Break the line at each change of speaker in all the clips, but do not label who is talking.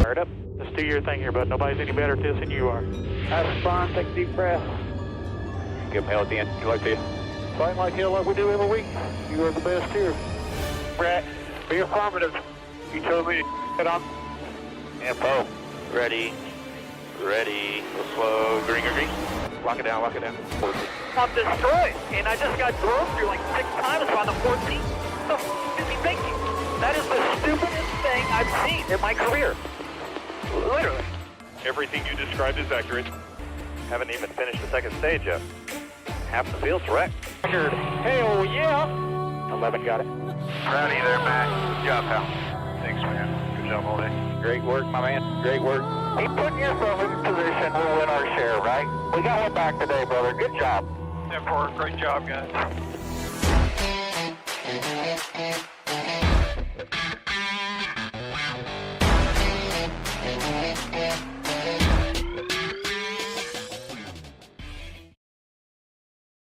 Fired up. Let's do your thing here, bud. Nobody's any better at this than you are.
Have fun, take a deep breath.
Give him hell at the end. Good luck to you.
Fighting like hell like we do every week. You are the best here. Brett, be affirmative. You told me to get on.
Info. Ready. Ready. Go slow. Green, green, green. Lock it down, lock it down. 14.
I'm destroyed, and I just got drove through like 6 times on the 14th. What the f is he thinking? That is the stupidest thing I've seen in my career. Literally.
Everything you described is accurate. Haven't even finished the second stage yet. Half the field's wrecked.
Hell yeah.
11 got it. Rowdy there, Matt. Good job, pal. Thanks, man. Good job all day. Great work, my man. Great work.
Keep putting yourself in position, we'll win our share, right? We got one back today, brother. Good job.
Therefore, great job, guys.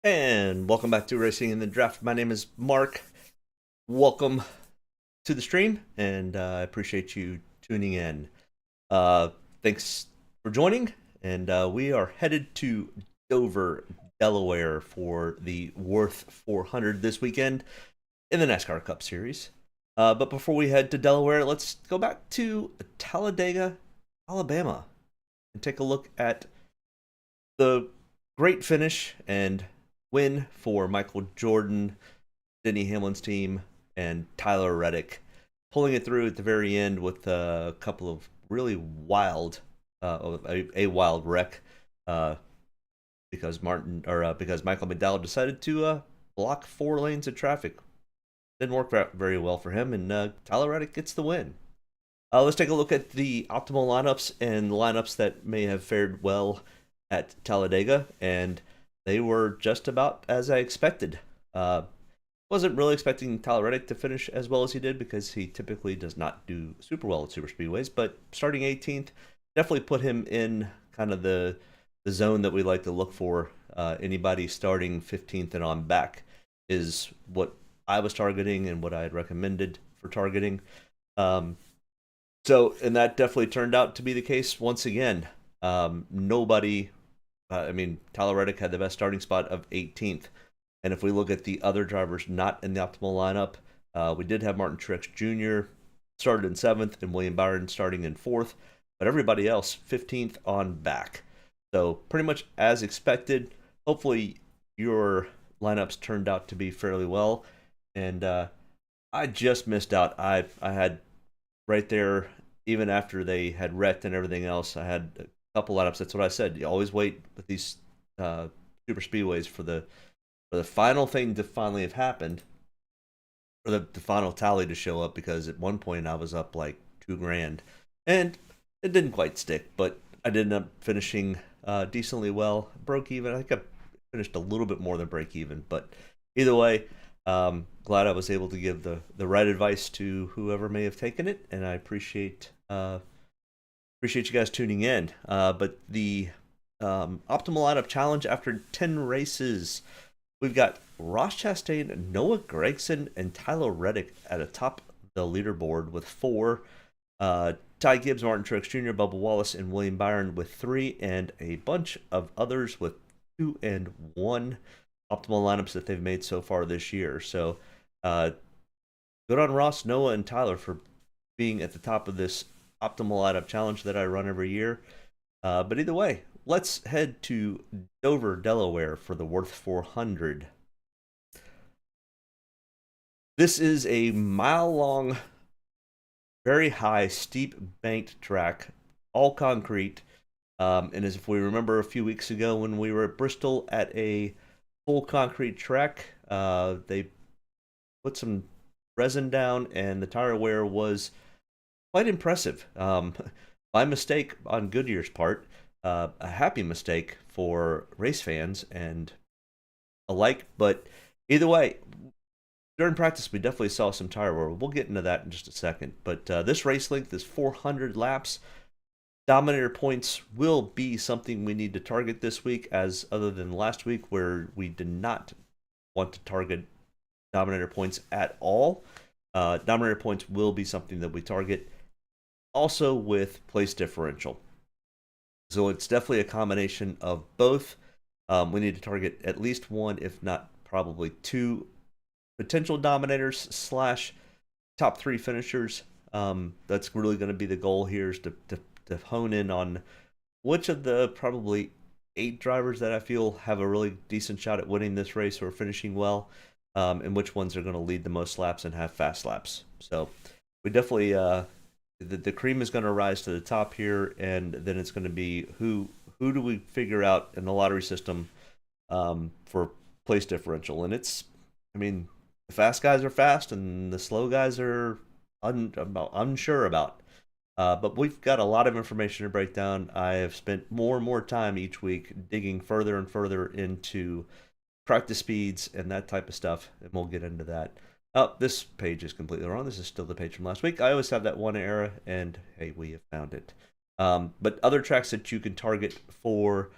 And welcome back to Racing in the Draft. My name is Mark. Welcome to the stream, and I appreciate you tuning in. Thanks for joining, and we are headed to Dover, Delaware for the Worth 400 this weekend in the NASCAR Cup Series. But before we head to Delaware, let's go back to Talladega, Alabama, and take a look at the great finish and win for Michael Jordan, Denny Hamlin's team, and Tyler Reddick, pulling it through at the very end with a couple of really wild, a wild wreck, because because Michael McDowell decided to block 4 lanes of traffic. Didn't work very well for him, and Tyler Reddick gets the win. Let's take a look at the optimal lineups and lineups that may have fared well at Talladega, and they were just about as I expected. Wasn't really expecting Tyler Reddick to finish as well as he did because he typically does not do super well at super speedways, but starting 18th definitely put him in kind of the zone that we like to look for. Anybody starting 15th and on back is what I was targeting and what I had recommended for targeting. And that definitely turned out to be the case once again. Tyler Reddick had the best starting spot of 18th. And if we look at the other drivers not in the optimal lineup, we did have Martin Truex Jr. started in 7th and William Byron starting in 4th. But everybody else, 15th on back. So pretty much as expected. Hopefully your lineups turned out to be fairly well. And I just missed out. I had right there, even after they had wrecked and everything else, I had a couple lineups. That's what I said. You always wait with these super speedways for the final thing to finally have happened, or the final tally to show up, because at one point I was up like $2,000, and it didn't quite stick, but I did end up finishing decently well. Broke even. I think I finished a little bit more than break even, but either way, glad I was able to give the right advice to whoever may have taken it, and I appreciate you guys tuning in. But the optimal lineup challenge after 10 races, we've got Ross Chastain, Noah Gragson, and Tyler Reddick at the top of the leaderboard with 4. Ty Gibbs, Martin Truex Jr., Bubba Wallace, and William Byron with 3, and a bunch of others with 2 and 1 optimal lineups that they've made so far this year. So good on Ross, Noah, and Tyler for being at the top of this optimal lineup challenge that I run every year. But either way, let's head to Dover, Delaware for the Worth 400. This is a mile-long, very high, steep banked track, all concrete. And as if we remember a few weeks ago when we were at Bristol at a full concrete track, they put some resin down, and the tire wear was quite impressive. By mistake on Goodyear's part. A happy mistake for race fans and alike, but either way, during practice we definitely saw some tire wear. We'll get into that in just a second, but this race length is 400 laps. Dominator points will be something we need to target this week, as other than last week where we did not want to target Dominator points at all. Dominator points will be something that we target. also with place differential. So it's definitely a combination of both. We need to target at least one, if not probably two, potential dominators slash top three finishers. That's really going to be the goal here, is to hone in on which of the probably 8 drivers that I feel have a really decent shot at winning this race or finishing well, and which ones are going to lead the most laps and have fast laps. So we definitely the cream is going to rise to the top here, and then it's going to be who do we figure out in the lottery system for place differential. And it's, I mean, the fast guys are fast and the slow guys are unsure about. But we've got a lot of information to break down. I have spent more and more time each week digging further and further into practice speeds and that type of stuff, and we'll get into that. Oh, this page is completely wrong. This is still the page from last week. I always have that one error, and hey, we have found it. But other tracks that you can target for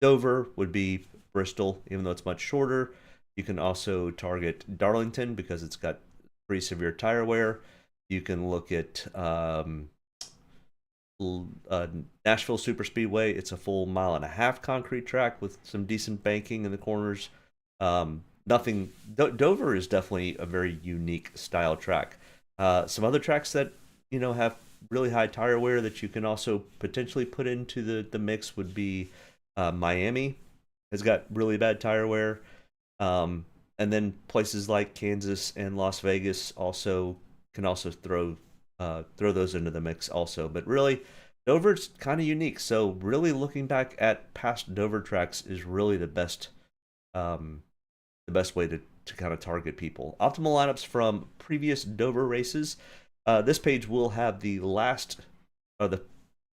Dover would be Bristol, even though it's much shorter. You can also target Darlington because it's got pretty severe tire wear. You can look at Nashville Superspeedway. It's a full 1.5-mile concrete track with some decent banking in the corners. Dover is definitely a very unique style track. Some other tracks that have really high tire wear that you can also potentially put into the mix would be Miami. Has got really bad tire wear, and then places like Kansas and Las Vegas can also throw those into the mix also. But really, Dover's kind of unique. So really, looking back at past Dover tracks is really the best way to kind of target people. Optimal lineups from previous Dover races. This page will have the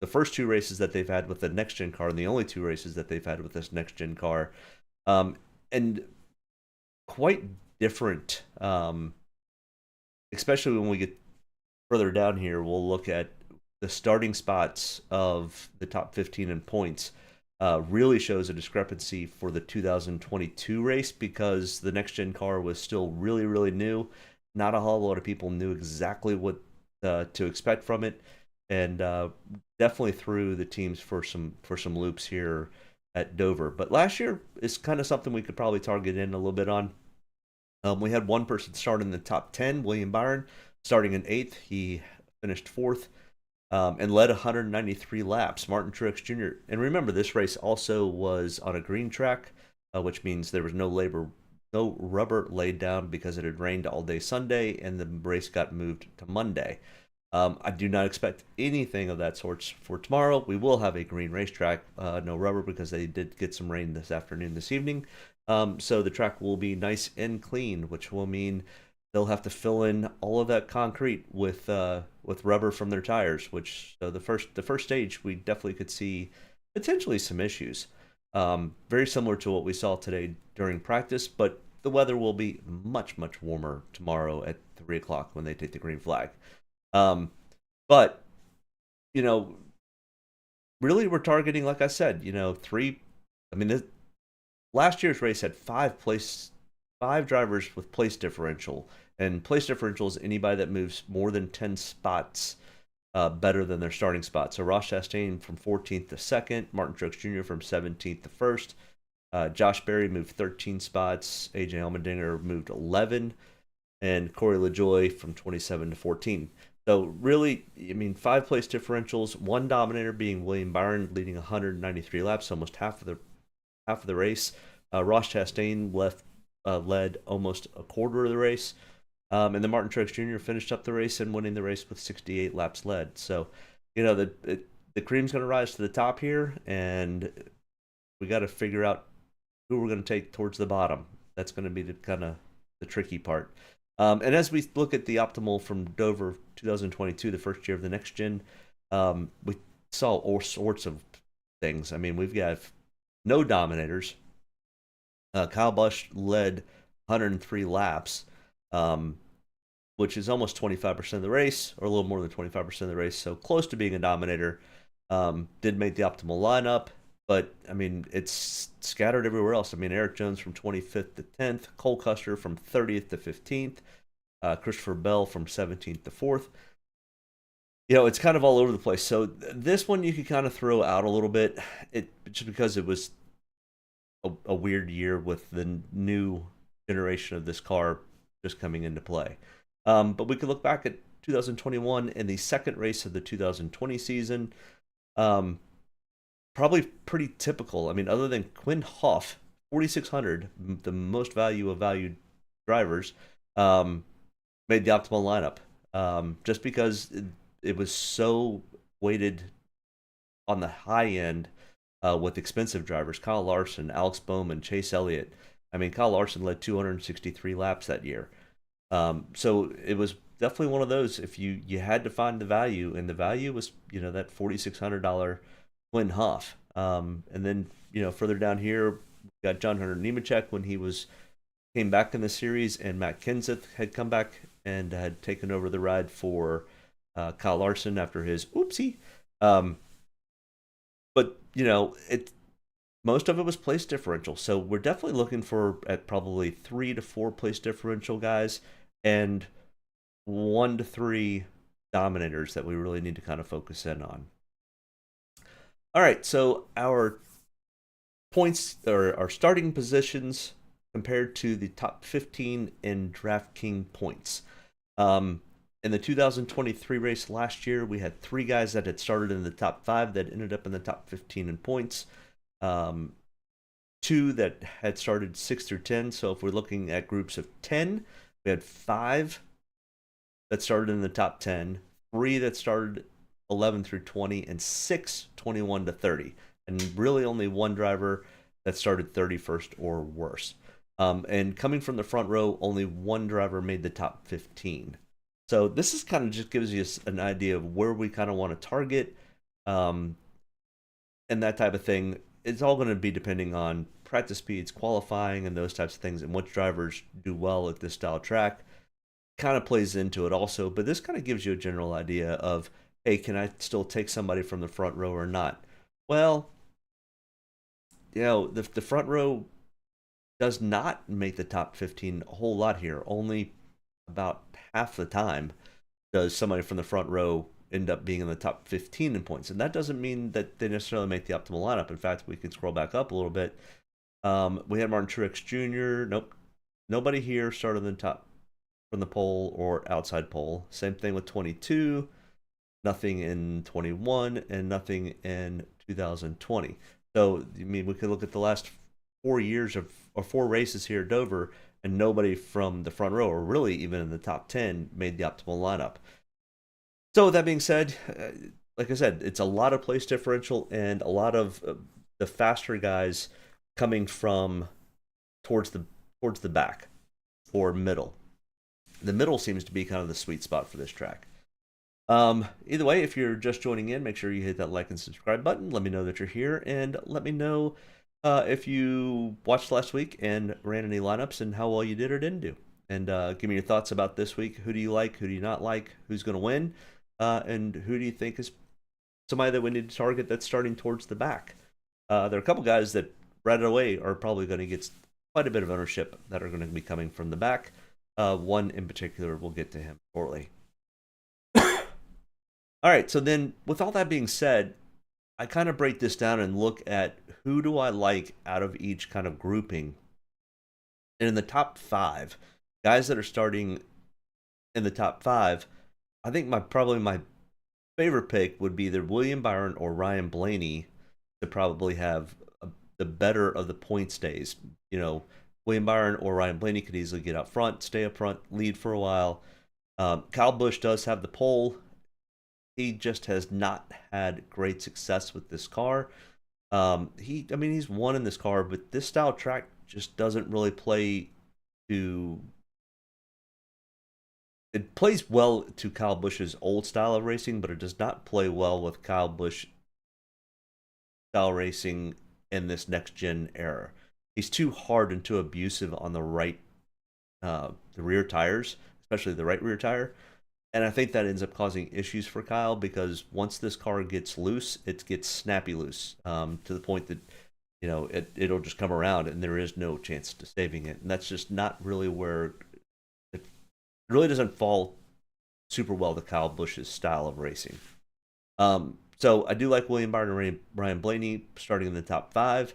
first 2 races that they've had with the next gen car, and the only 2 races that they've had with this next gen car, and quite different. Especially when we get further down here, we'll look at the starting spots of the top 15 in points. Really shows a discrepancy for the 2022 race because the next gen car was still really, really new. Not a whole lot of people knew exactly what to expect from it, and definitely threw the teams for some loops here at Dover. But last year is kind of something we could probably target in a little bit on. We had one person start in the top 10, William Byron, starting in 8th. He finished 4th and led 193 laps, Martin Truex Jr. And remember, this race also was on a green track, which means there was no rubber laid down because it had rained all day Sunday, and the race got moved to Monday. I do not expect anything of that sort for tomorrow. We will have a green racetrack, no rubber, because they did get some rain this evening. So the track will be nice and clean, which will mean they'll have to fill in all of that concrete with rubber from their tires. So the first stage, we definitely could see potentially some issues. Very similar to what we saw today during practice, but the weather will be much, much warmer tomorrow at 3 o'clock when they take the green flag. But really, we're targeting, like I said, 3. I mean, last year's race had 5 drivers with place differential, and place differential is anybody that moves more than 10 spots better than their starting spot. So Ross Chastain from 14th to 2nd, Martin Truex Jr. from 17th to 1st, Josh Berry moved 13 spots, AJ Allmendinger moved 11, and Corey LaJoie from 27 to 14. So really, I mean, 5 place differentials, 1 dominator being William Byron, leading 193 laps, almost half of the race. Ross Chastain led almost a quarter of the race, and then Martin Truex Jr. finished up the race and winning the race with 68 laps led. So, the cream's going to rise to the top here, and we got to figure out who we're going to take towards the bottom. That's going to be the tricky part. And as we look at the optimal from Dover 2022, the first year of the next gen, we saw all sorts of things. I mean, we've got no dominators. Kyle Busch led 103 laps, which is almost 25% of the race, or a little more than 25% of the race, so close to being a dominator. Did make the optimal lineup, but I mean, it's scattered everywhere else. I mean, Eric Jones from 25th to 10th, Cole Custer from 30th to 15th, Christopher Bell from 17th to 4th. it's kind of all over the place. So this one you could kind of throw out a little bit, just because it was a weird year with the new generation of this car just coming into play. But we could look back at 2021 and the second race of the 2020 season. Probably pretty typical. I mean, other than Quinn Hoff, 4,600, the most value of valued drivers, made the optimal lineup. Just because it was so weighted on the high end with expensive drivers. Kyle Larson, Alex Bowman, Chase Elliott. I mean, Kyle Larson led 263 laps that year. So it was definitely one of those. If you had to find the value, and the value was that $4,600 Quinn Hoff. And then further down here, we got John Hunter Nemechek when he came back in the series, and Matt Kenseth had come back and had taken over the ride for Kyle Larson after his oopsie. But most of it was place differential. So we're definitely looking at probably 3 to 4 place differential guys and 1 to 3 dominators that we really need to kind of focus in on. All right, so our points, or our starting positions compared to the top 15 in Draftkings points. In the 2023 race last year, we had 3 guys that had started in the top 5 that ended up in the top 15 in points. 2 that had started 6 through 10. So if we're looking at groups of 10, we had 5 that started in the top 10, 3 that started 11 through 20, and 6 21 to 30. And really only 1 driver that started 31st or worse. And coming from the front row, only 1 driver made the top 15. So this is kind of just gives you an idea of where we kind of want to target, and that type of thing. It's all going to be depending on practice speeds, qualifying, and those types of things, and which drivers do well at this style track. Kind of plays into it also, but this kind of gives you a general idea of, hey, can I still take somebody from the front row or not? Well, the front row does not make the top 15 a whole lot here. Only about half the time does somebody from the front row end up being in the top 15 in points. And that doesn't mean that they necessarily make the optimal lineup. In fact, we can scroll back up a little bit. We had Martin Truex Jr. Nope. Nobody here started in the top from the pole or outside pole. Same thing with 22. Nothing in 21 and nothing in 2020. So, I mean, we could look at the last 4 years or 4 races here at Dover, and nobody from the front row, or really even in the top 10, made the optimal lineup. So with that being said, like I said, it's a lot of place differential and a lot of the faster guys coming from towards the back or middle. The middle seems to be kind of the sweet spot for this track. Either way, if you're just joining in, make sure you hit that like and subscribe button. Let me know that you're here, and let me know if you watched last week and ran any lineups and how well you did or didn't do. And give me your thoughts about this week. Who do you like? Who do you not like? Who's going to win? And who do you think is somebody that we need to target that's starting towards the back? There are a couple guys that right away are probably going to get quite a bit of ownership that are going to be coming from the back. One in particular, we'll get to him shortly. All right, so then with all that being said, I kind of break this down and look at who do I like out of each kind of grouping. And in the top 5, guys that are starting in the top 5, I think probably my favorite pick would be either William Byron or Ryan Blaney to probably have the better of the points days. William Byron or Ryan Blaney could easily get up front, stay up front, lead for a while. Kyle Busch does have the pole. He just has not had great success with this car. He's won in this car, but this style track just doesn't really play to... It plays well to Kyle Busch's old style of racing, but it does not play well with Kyle Busch style racing in this next-gen era. He's too hard and too abusive on the rear tires, especially the right rear tire. And I think that ends up causing issues for Kyle, because once this car gets loose, it gets snappy loose to the point that it'll just come around and there is no chance to saving it. And that's just not really where it really doesn't fall super well to Kyle Busch's style of racing. So I do like William Byron and Ryan Blaney starting in the top 5.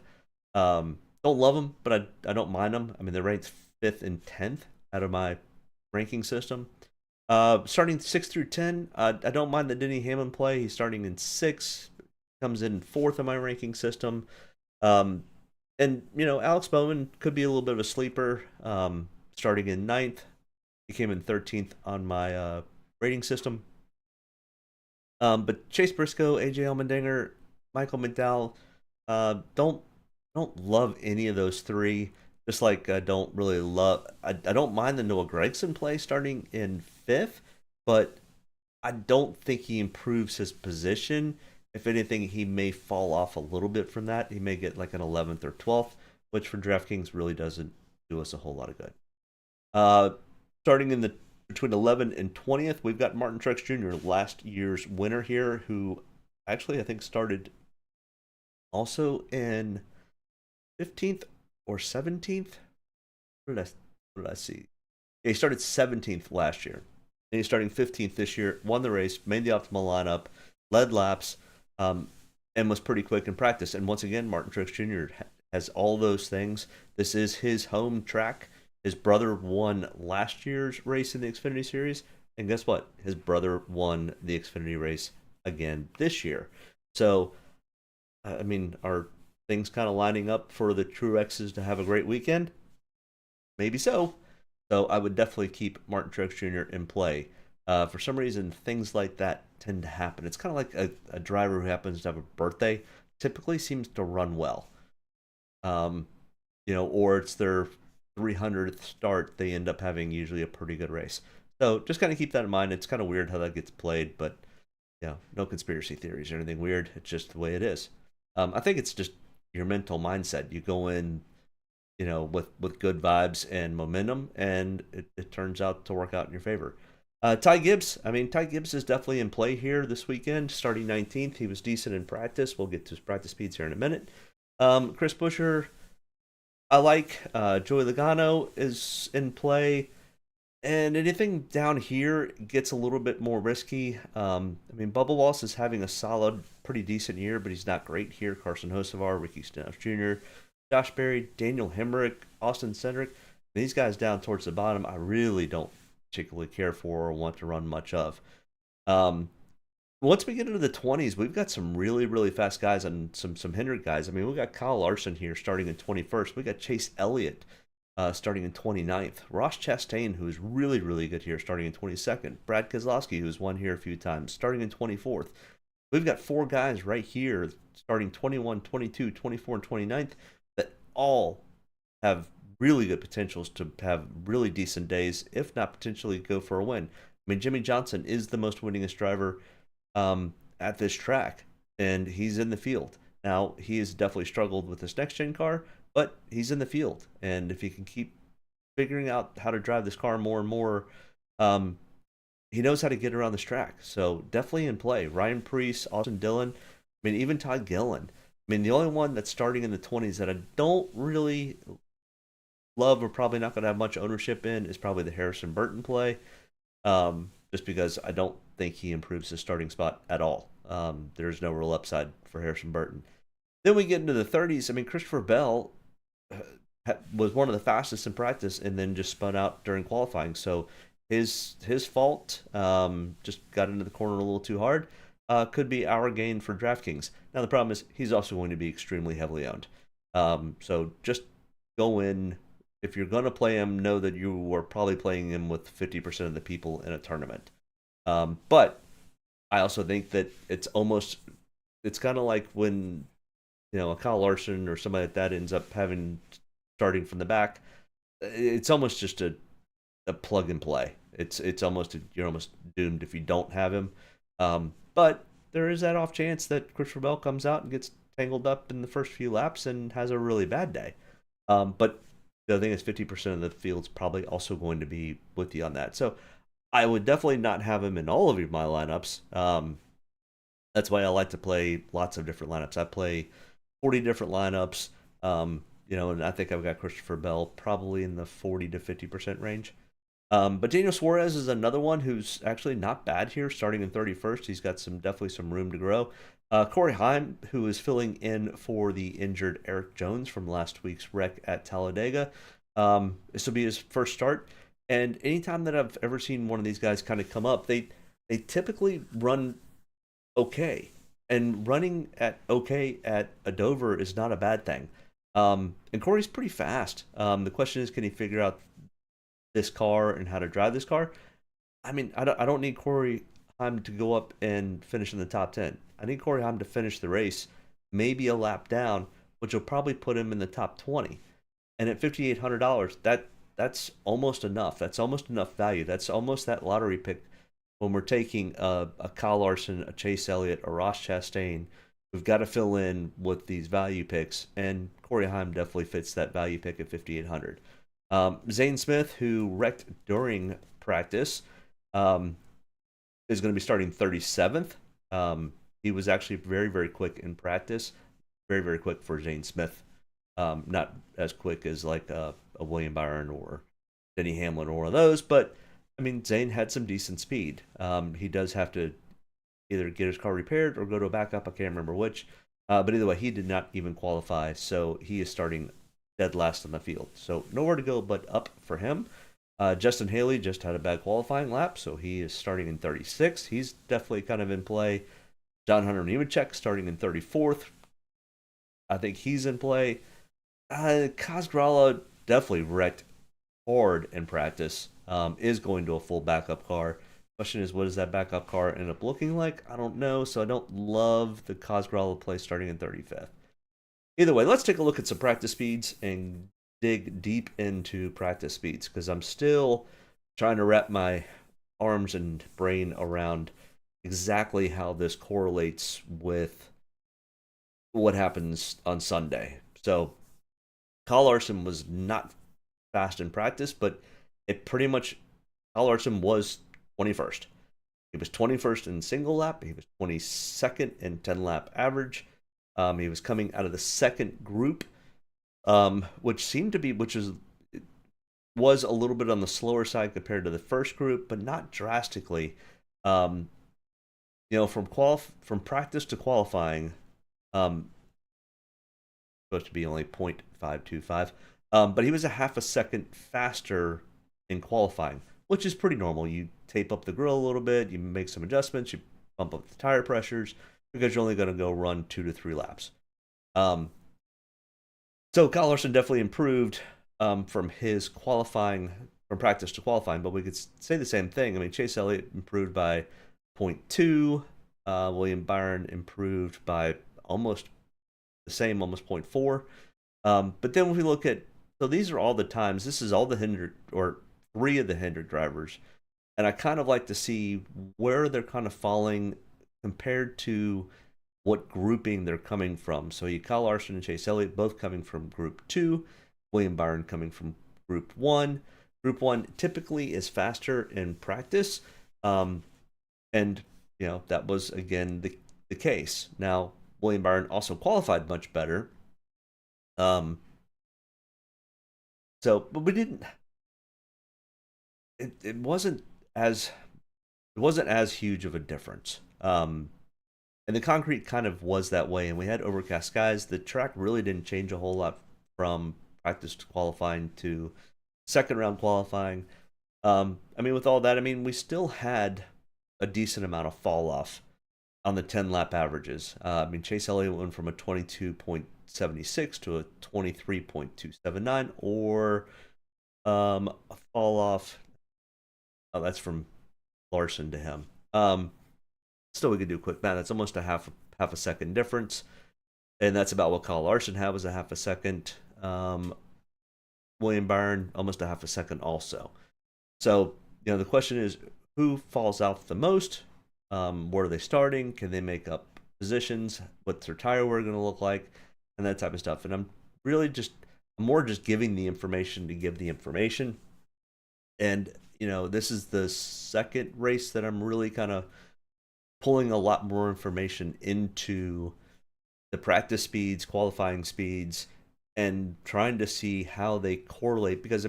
Don't love them, but I don't mind them. I mean, they're ranked 5th and 10th out of my ranking system. Starting 6 through 10, I don't mind the Denny Hamlin play. He's starting in 6, comes in 4th in my ranking system. And, Alex Bowman could be a little bit of a sleeper, starting in 9th. He came in 13th on my rating system. But Chase Briscoe, AJ Allmendinger, Michael McDowell, don't love any of those 3. Just like I don't really love, I don't mind the Noah Gragson play starting in 5th, but I don't think he improves his position. If anything, he may fall off a little bit from that. He may get like an 11th or 12th, which for DraftKings really doesn't do us a whole lot of good. Starting in between 11 and 20th, we've got Martin Truex Jr., last year's winner here, who actually I think started also in 15th or 17th. What did I see? Yeah, he started 17th last year. And he's starting 15th this year. Won the race, made the optimal lineup, led laps, and was pretty quick in practice. And once again, Martin Truex Jr. has all those things. This is his home track. His brother won last year's race in the Xfinity Series. And guess what? His brother won the Xfinity race again this year. So, I mean, are things kind of lining up for the Truexes to have a great weekend? Maybe so. So I would definitely keep Martin Truex Jr. in play. For some reason, things like that tend to happen. It's kind of like a driver who happens to have a birthday typically seems to run well. Or it's their 300th start, they end up having usually a pretty good race. So just kind of keep that in mind. It's kind of weird how that gets played, but no conspiracy theories or anything weird. It's just the way it is. I think it's just your mental mindset. You go in, with good vibes and momentum, and it turns out to work out in your favor. Ty Gibbs. Ty Gibbs is definitely in play here this weekend, starting 19th. He was decent in practice. We'll get to his practice speeds here in a minute. Chris Buescher, I like. Joey Logano is in play. And anything down here gets a little bit more risky. Bubba Wallace is having a solid, pretty decent year, but he's not great here. Carson Hocevar, Ricky Stenhouse Jr., Josh Berry, Daniel Hemrick, Austin Cindric. These guys down towards the bottom, I really don't particularly care for or want to run much of. Once we get into the 20s, we've got some really, really fast guys and some Hendrick guys. We've got Kyle Larson here starting in 21st. We got Chase Elliott starting in 29th. Ross Chastain, who's really, really good here, starting in 22nd. Brad Keselowski, who's won here a few times, starting in 24th. We've got 4 guys right here starting 21, 22, 24, and 29th that all have really good potentials to have really decent days, if not potentially go for a win. Jimmie Johnson is the most winningest driver at this track, and he's in the field. Now, he has definitely struggled with this next-gen car, but he's in the field, and if he can keep figuring out how to drive this car more and more, he knows how to get around this track. So definitely in play. Ryan Preece, Austin Dillon, even Todd Gillen. The only one that's starting in the 20s that I don't really love or probably not going to have much ownership in is probably the Harrison Burton play, just because I don't think he improves his starting spot at all. There's no real upside for Harrison Burton. Then we get into the 30s. Christopher Bell was one of the fastest in practice and then just spun out during qualifying. So his fault, just got into the corner a little too hard. Could be our gain for DraftKings. Now the problem is he's also going to be extremely heavily owned. So just go in. If you're going to play him, know that you are probably playing him with 50% of the people in a tournament. But I also think that it's kind of like when a Kyle Larson or somebody like that ends up starting from the back. It's almost just a plug and play. It's almost you're almost doomed if you don't have him. But there is that off chance that Christopher Bell comes out and gets tangled up in the first few laps and has a really bad day. But the other thing is 50% of the field's probably also going to be with you on that. So I would definitely not have him in all of my lineups. That's why I like to play lots of different lineups. I play 40 different lineups, and I think I've got Christopher Bell probably in the 40 to 50% range. But Daniel Suarez is another one who's actually not bad here, starting in 31st. He's got definitely some room to grow. Corey Heim, who is filling in for the injured Eric Jones from last week's wreck at Talladega. This will be his first start. And anytime that I've ever seen one of these guys kind of come up, they typically run okay. And running at okay at a Dover is not a bad thing. And Corey's pretty fast. The question is, can he figure out this car and how to drive this car? I mean, I don't need Corey Heim to go up and finish in the top 10. I need Corey Heim to finish the race, maybe a lap down, which will probably put him in the top 20. And at $5,800, that's almost enough. That's almost enough value. That's almost that lottery pick when we're taking a Kyle Larson, a Chase Elliott, a Ross Chastain. We've got to fill in with these value picks, and Corey Heim definitely fits that value pick at 5,800. Zane Smith, who wrecked during practice, is going to be starting 37th. He was actually very, very quick in practice. Very, very quick for Zane Smith. Not as quick as like a William Byron or Denny Hamlin or one of those, but I mean, Zane had some decent speed. He does have to either get his car repaired or go to a backup. I can't remember which. But either way, he did not even qualify, so he is starting dead last on the field. So nowhere to go but up for him. Justin Haley just had a bad qualifying lap, so he is starting in 36th. He's definitely kind of in play. John Hunter Nemechek starting in 34th. I think he's in play. Cosgralla definitely wrecked hard in practice. Is going to a full backup car. Question is, what does that backup car end up looking like? I don't know, so I don't love the Cosgralla play starting in 35th. Either way, let's take a look at some practice speeds and dig deep into practice speeds, because I'm still trying to wrap my arms and brain around exactly how this correlates with what happens on Sunday. So Kyle Larson was not fast in practice, but it pretty much, Kyle Larson was 21st. He was 21st in single lap. He was 22nd in 10 lap average. He was coming out of the second group, which was a little bit on the slower side compared to the first group, but not drastically. From practice to qualifying, supposed to be only 0.525, but he was a half a second faster in qualifying, which is pretty normal. You tape up the grill a little bit, you make some adjustments, you bump up the tire pressures, because you're only going to go run 2 to 3 laps. So Kyle Larson definitely improved from his qualifying, from practice to qualifying, but we could say the same thing. I mean, Chase Elliott improved by 0.2, William Byron improved by almost the same, almost 0.4. But then when we look at, so these are all the times, this is all the hindered, or 3 of the hindered drivers, and I kind of like to see where they're kind of falling compared to what grouping they're coming from. So you Kyle Larson and Chase Elliott both coming from Group 2, William Byron coming from Group 1. Group 1 typically is faster in practice, and that was again the case. Now William Byron also qualified much better. But we didn't. It wasn't as huge of a difference. And the concrete kind of was that way, and we had overcast skies. The track really didn't change a whole lot from practice to qualifying to second round qualifying. With all that, we still had a decent amount of fall off on the 10 lap averages. Chase Elliott went from a 22.76 to a 23.279, or a fall off. Oh, that's from Larson to him. Still, we could do quick math. That's almost a half a second difference, and that's about what Kyle Larson had, was a half a second. William Byron almost a half a second also. So the question is, who falls out the most? Where are they starting? Can they make up positions? What's their tire wear going to look like? And that type of stuff. And I'm more just giving the information to give the information. And this is the second race that I'm really kind of pulling a lot more information into the practice speeds, qualifying speeds, and trying to see how they correlate. Because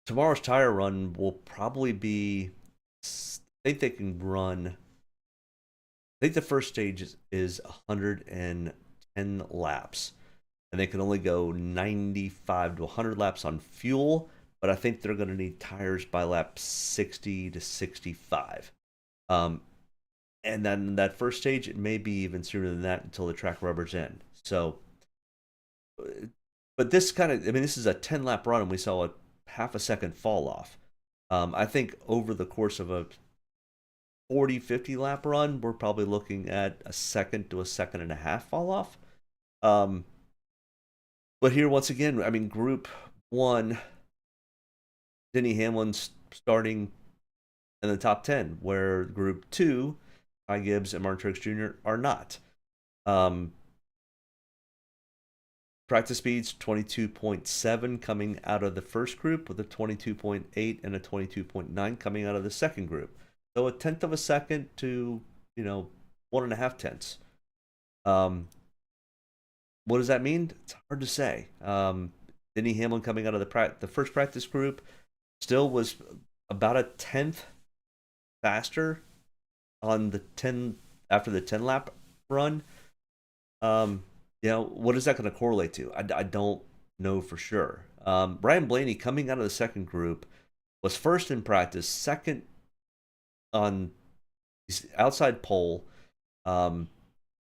tomorrow's tire run will probably be. I think they can run. I think the first stage is 110 laps, and they can only go 95 to 100 laps on fuel. But I think they're going to need tires by lap 60 to 65. And then that first stage, it may be even sooner than that until the track rubber's in. So, but this kind of, I mean, this is a 10 lap run, and we saw a half a second fall off. I think over the course of a 40, 50 lap run, we're probably looking at a second to a second and a half fall off. But here, once again, I mean, Group 1, Denny Hamlin's starting in the top 10, where Group 2, Ty Gibbs and Martin Truex Jr. are not. Practice speeds 22.7 coming out of the first group, with a 22.8 and a 22.9 coming out of the second group. So a tenth of a second to 1.5 tenths. What does that mean? It's hard to say. Denny Hamlin coming out of the first practice group still was about a tenth faster on the 10 after the 10 lap run. What is that going to correlate to? I don't know for sure. Brian Blaney coming out of the second group was first in practice, second on his outside pole, and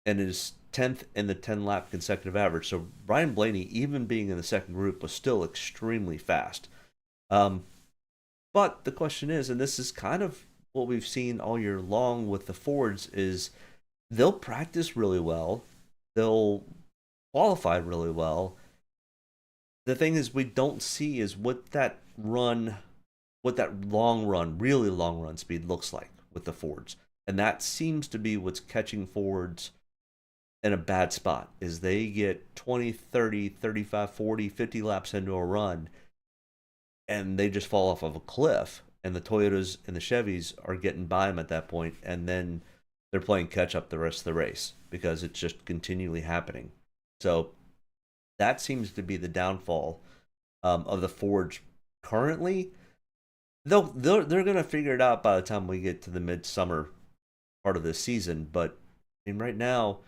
is 10th in the 10 lap consecutive average. So Brian Blaney, even being in the second group, was still extremely fast. But the question is, and this is kind of what we've seen all year long with the Fords, is they'll practice really well, they'll qualify really well. The thing is, we don't see is what that long run, really long run speed looks like with the Fords. And that seems to be what's catching Fords in a bad spot, is they get 20, 30, 35, 40, 50 laps into a run, and they just fall off of a cliff, and the Toyotas and the Chevys are getting by them at that point, and then they're playing catch up the rest of the race because it's just continually happening. So that seems to be the downfall of the Fords currently. They're going to figure it out by the time we get to the midsummer part of the season. But I mean, right now,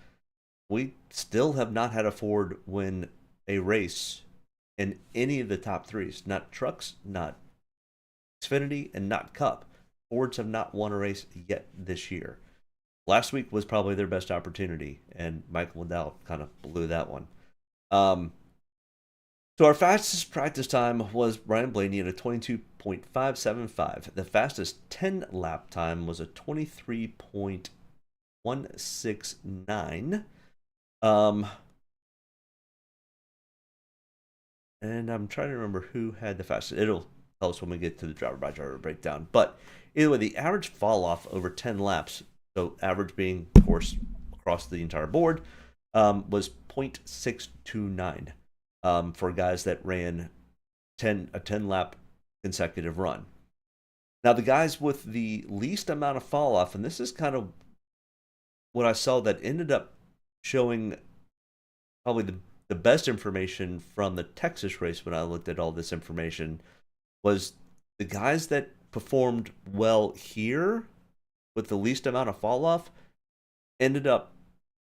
we still have not had a Ford win a race in any of the top threes. Not trucks, not Xfinity, and not Cup. Fords have not won a race yet this year. Last week was probably their best opportunity, and Michael Liddell kind of blew that one. So our fastest practice time was Brian Blaney at a 22.575. The fastest 10 lap time was a 23.169. And I'm trying to remember who had the fastest. It'll tell us when we get to the driver by driver breakdown. But either way, the average fall off over 10 laps, so average being, of course, across the entire board, was 0.629 for guys that ran a 10 lap consecutive run. Now, the guys with the least amount of fall off, and this is kind of what I saw that ended up showing probably the best information from the Texas race when I looked at all this information, was the guys that performed well here with the least amount of fall off ended up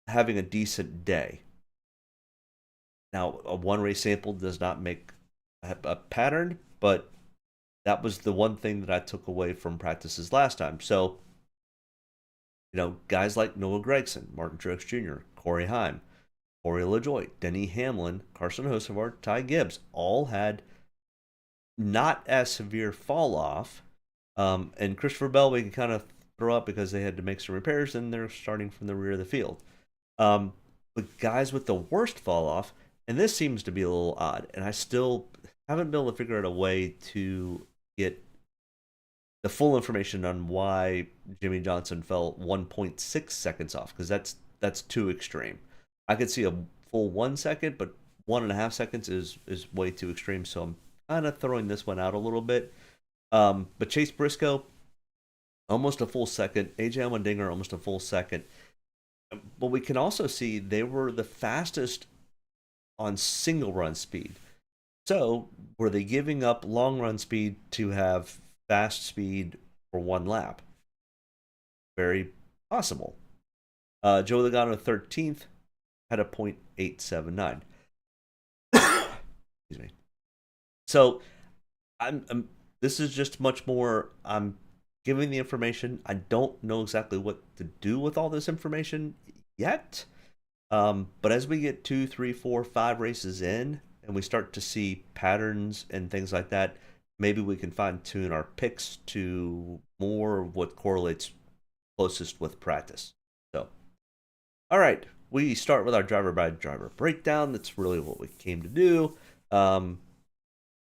having a decent day. Now, a one race sample does not make a pattern, but that was the one thing that I took away from practices last time. So, guys like Noah Gragson, Martin Truex Jr., Corey Heim, Corey LaJoie, Denny Hamlin, Carson Hocevar, Ty Gibbs, all had not as severe fall off. And Christopher Bell, we can kind of throw up because they had to make some repairs and they're starting from the rear of the field. But guys with the worst fall off, and this seems to be a little odd, and I still haven't been able to figure out a way to get the full information on why Jimmy Johnson fell 1.6 seconds off, because that's too extreme. I could see a full 1 second, but 1.5 seconds is way too extreme, so I'm kind of throwing this one out a little bit. But Chase Briscoe, almost a full second. AJ Allmendinger, almost a full second. But we can also see they were the fastest on single run speed. So, were they giving up long run speed to have fast speed for one lap? Very possible. Joe Logano 13th had a .879. Excuse me. So, this is just much more. I'm giving the information. I don't know exactly what to do with all this information yet. But as we get 2, 3, 4, 5 races in, and we start to see patterns and things like that, maybe we can fine tune our picks to more of what correlates closest with practice. So, all right, we start with our driver by driver breakdown. That's really what we came to do. Kyle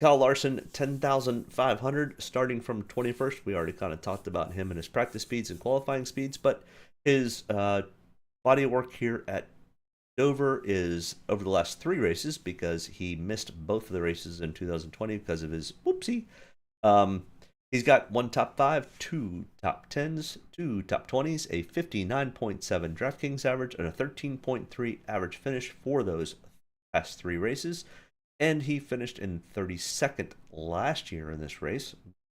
Larson, 10,500, starting from 21st. We already kind of talked about him and his practice speeds and qualifying speeds, but his body of work here at Dover is over the last 3 races because he missed both of the races in 2020 because of his whoopsie. He's got 1 top 5, 2 top 10s, 2 top 20s, a 59.7 Draftkings average, and a 13.3 average finish for those past 3 races. And he finished in 32nd last year in this race.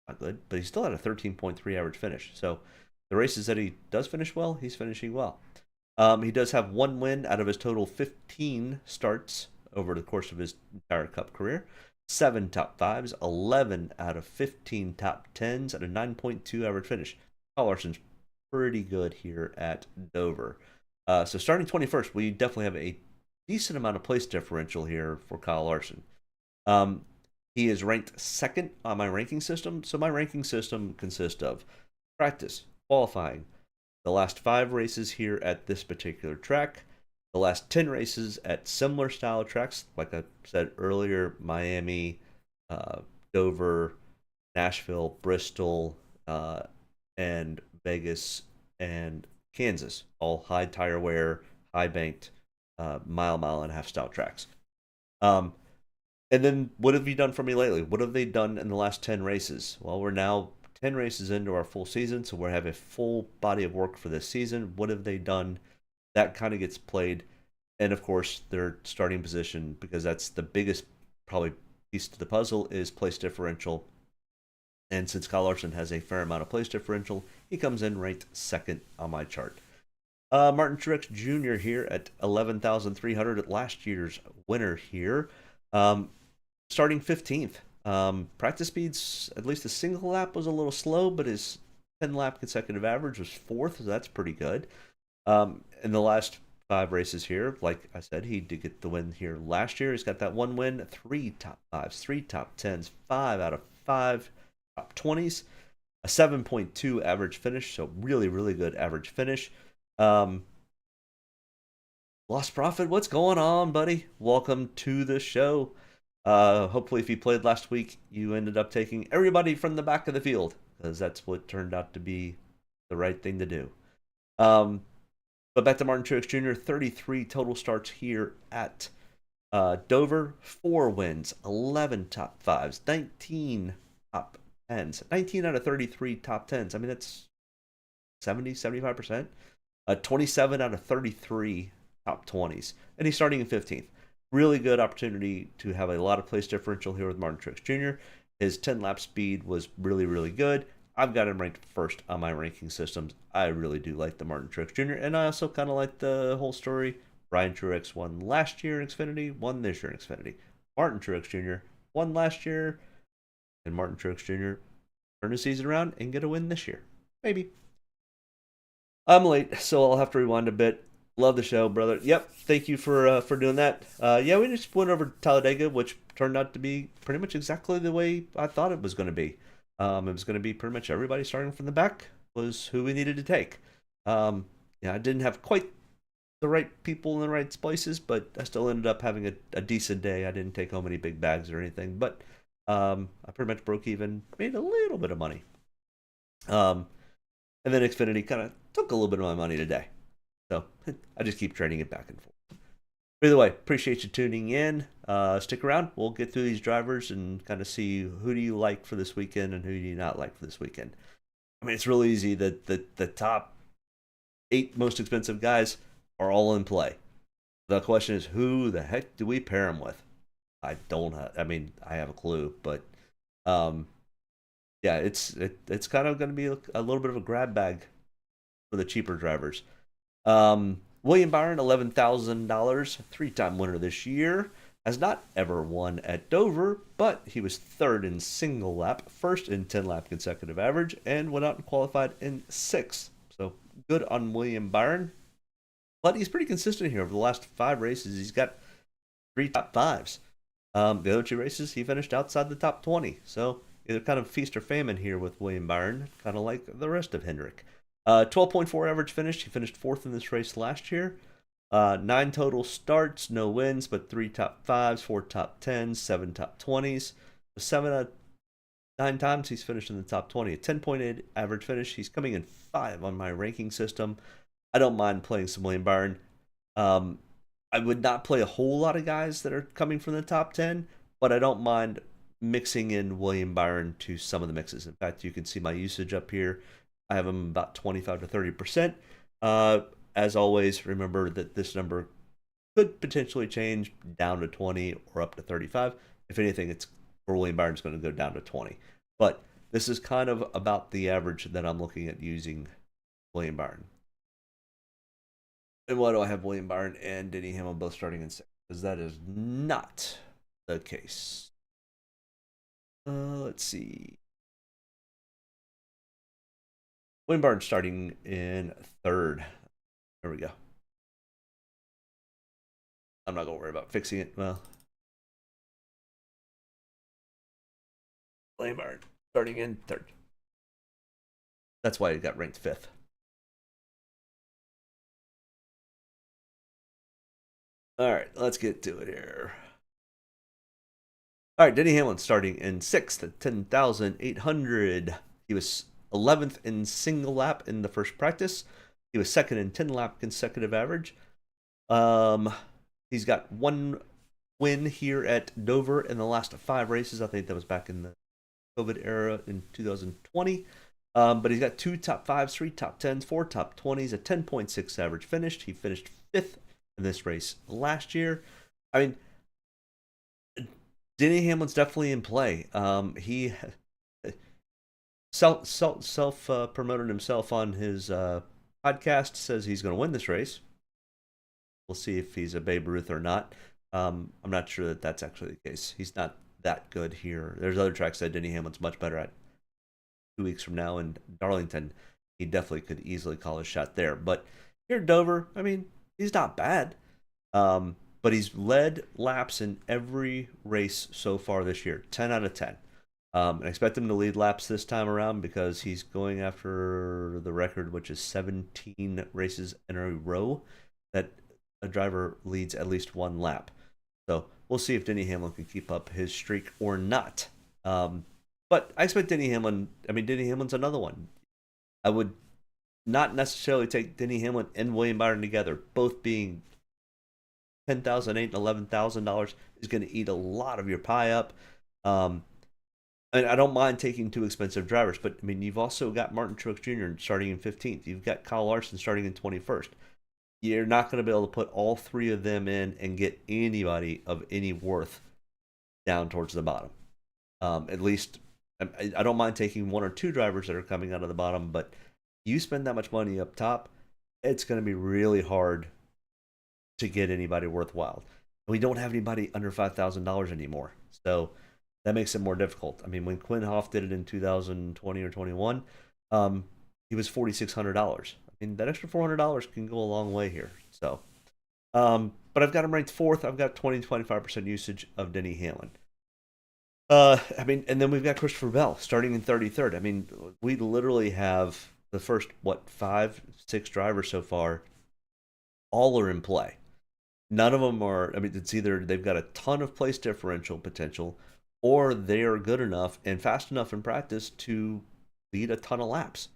Not good, but he still had a 13.3 average finish. So the races that he does finish well, he's finishing well. He does have 1 win out of his total 15 starts over the course of his entire Cup career. 7 top 5s, 11 out of 15 top 10s, and a 9.2 average finish. Kyle Larson's pretty good here at Dover. So starting 21st, we definitely have a decent amount of place differential here for Kyle Larson. He is ranked 2nd on my ranking system. So my ranking system consists of practice, qualifying, the last 5 races here at this particular track, the last 10 races at similar style tracks, like I said earlier, Miami, Dover, Nashville, Bristol, and Vegas, and Kansas, all high tire wear, high banked, mile and a half style tracks. And then what have you done for me lately? What have they done in the last 10 races? Well, we're now 10 races into our full season, so we have a full body of work for this season. What have they done? That kind of gets played. And of course, their starting position, because that's the biggest probably piece to the puzzle, is place differential. And since Kyle Larson has a fair amount of place differential, he comes in ranked 2nd on my chart. Martin Truex Jr. here at 11,300 at last year's winner here. Starting 15th. Practice speeds, at least the single lap was a little slow, but his 10 lap consecutive average was 4th, so that's pretty good. In the last 5 races here, like I said, he did get the win here last year. He's got that 1 win, 3 top 5s, 3 top 10s, 5 out of 5 top 20s, a 7.2 average finish, so really, really good average finish. Lost Profit, what's going on, buddy? Welcome to the show. Hopefully, if you played last week, you ended up taking everybody from the back of the field, because that's what turned out to be the right thing to do. But back to Martin Truex Jr., 33 total starts here at Dover, 4 wins, 11 top 5s, 19 top 10s, 19 out of 33 top 10s. I mean, that's 75%. 27 out of 33 top 20s. And he's starting in 15th. Really good opportunity to have a lot of place differential here with Martin Truex Jr. His 10 lap speed was really, really good. I've got him ranked 1st on my ranking systems. I really do like the Martin Truex Jr. And I also kind of like the whole story. Brian Truex won last year in Xfinity, won this year in Xfinity. Martin Truex Jr. won last year, and Martin Truex Jr. turn the season around and get a win this year. Maybe. I'm late, so I'll have to rewind a bit. Love the show, brother. Yep, thank you for doing that. Yeah, we just went over Talladega, which turned out to be pretty much exactly the way I thought it was going to be. It was going to be pretty much everybody starting from the back was who we needed to take. Yeah, I didn't have quite the right people in the right places, but I still ended up having a decent day. I didn't take home any big bags or anything, but I pretty much broke even, made a little bit of money. And then Xfinity kind of took a little bit of my money today. So I just keep trading it back and forth. Either way, appreciate you tuning in. Stick around. We'll get through these drivers and kind of see who do you like for this weekend and who do you not like for this weekend. I mean, it's real easy that the top 8 most expensive guys are all in play. The question is, who the heck do we pair them with? I don't have, I mean, I have a clue, but um, yeah, it's kind of going to be a little bit of a grab bag for the cheaper drivers. William Byron, $11,000, three-time winner this year. Has not ever won at Dover, but he was third in single lap, first in 10-lap consecutive average, and went out and qualified in sixth. So good on William Byron. But he's pretty consistent here over the last 5 races. He's got 3 top 5s. The other 2 races, he finished outside the top 20. So either kind of feast or famine here with William Byron, kind of like the rest of Hendrick. 12.4 average finish. He finished 4th in this race last year. 9 total starts, no wins, but 3 top 5s, 4 top 10s, 7 top 20s. 7 out of 9 times he's finished in the top 20. A 10.8 average finish. He's coming in 5 on my ranking system. I don't mind playing some William Byron. I would not play a whole lot of guys that are coming from the top 10, but I don't mind mixing in William Byron to some of the mixes. In fact, you can see my usage up here. I have him about 25 to 30%. As always, remember that this number could potentially change down to 20 or up to 35. If anything, it's for William Byron, it's going to go down to 20. But this is kind of about the average that I'm looking at using William Byron. And why do I have William Byron and Denny Hamlin both starting in 6th? Because that is not the case. Let's see. William Byron starting in 3rd. There we go. I'm not going to worry about fixing it. Well, William Byron starting in 3rd. That's why he got ranked 5th. All right, let's get to it here. All right, Denny Hamlin starting in 6th at 10,800. He was 11th in single lap in the first practice. He was 2nd in 10-lap consecutive average. He's got 1 win here at Dover in the last 5 races. I think that was back in the COVID era in 2020. But he's got 2 top 5s, 3 top 10s, 4 top 20s, a 10.6 average finished. He finished 5th in this race last year. I mean, Denny Hamlin's definitely in play. He self promoted himself on his podcast, says he's going to win this race. We'll see if he's a Babe Ruth or not. I'm not sure that that's actually the case. He's not that good here. There's other tracks that Denny Hamlin's much better at. 2 weeks from now in Darlington, he definitely could easily call his shot there. But here at Dover, I mean, he's not bad. But he's led laps in every race so far this year, 10 out of 10. And I expect him to lead laps this time around because he's going after the record, which is 17 races in a row that a driver leads at least 1 lap. So we'll see if Denny Hamlin can keep up his streak or not. But I expect Denny Hamlin, Denny Hamlin's another one. I would not necessarily take Denny Hamlin and William Byron together, both being $10,000, $8,000, and $11,000 is going to eat a lot of your pie up. And I don't mind taking 2 expensive drivers, but I mean, you've also got Martin Truex Jr. starting in 15th. You've got Kyle Larson starting in 21st. You're not going to be able to put all 3 of them in and get anybody of any worth down towards the bottom. At least, I don't mind taking 1 or 2 drivers that are coming out of the bottom, but you spend that much money up top, it's going to be really hard to get anybody worthwhile. We don't have anybody under $5,000 anymore, so that makes it more difficult. I mean, when Quinn Hoff did it in 2020 or 21, he was $4,600. I mean, that extra $400 can go a long way here. So, but I've got him ranked 4th. I've got 20-25% usage of Denny Hamlin. And then we've got Christopher Bell starting in 33rd. I mean, we literally have the first 5, 6 drivers so far. All are in play. None of them are. I mean, it's either they've got a ton of place differential potential, or they are good enough and fast enough in practice to lead a ton of laps,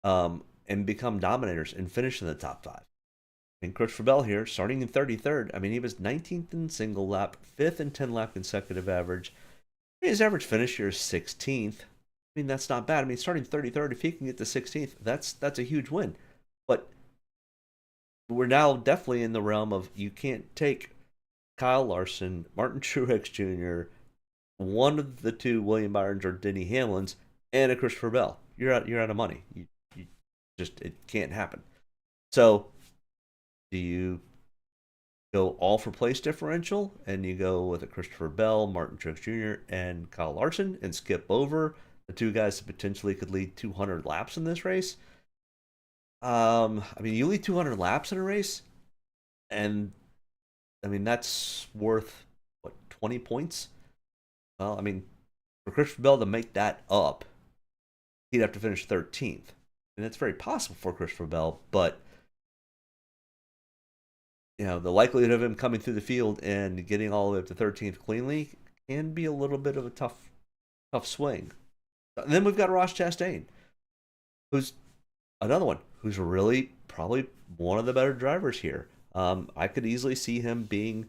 and become dominators and finish in the top 5. And Christopher Bell here, starting in 33rd. I mean, he was 19th in single lap, 5th in 10-lap consecutive average. His average finish here is 16th. I mean, that's not bad. I mean, starting 33rd, if he can get to 16th, that's a huge win. But we're now definitely in the realm of you can't take Kyle Larson, Martin Truex Jr., one of the two William Byrons or Denny Hamlins, and a Christopher Bell. You're out of money. You just, it can't happen. So do you go all for place differential and you go with a Christopher Bell, Martin Truex Jr., and Kyle Larson and skip over the two guys that potentially could lead 200 laps in this race? I mean, you lead 200 laps in a race, and I mean that's worth what, 20 points? Well, I mean, for Christopher Bell to make that up, he'd have to finish 13th, and it's very possible for Christopher Bell, but you know, the likelihood of him coming through the field and getting all the way up to 13th cleanly can be a little bit of a tough swing. And then we've got Ross Chastain, who's another one who's really probably one of the better drivers here. I could easily see him being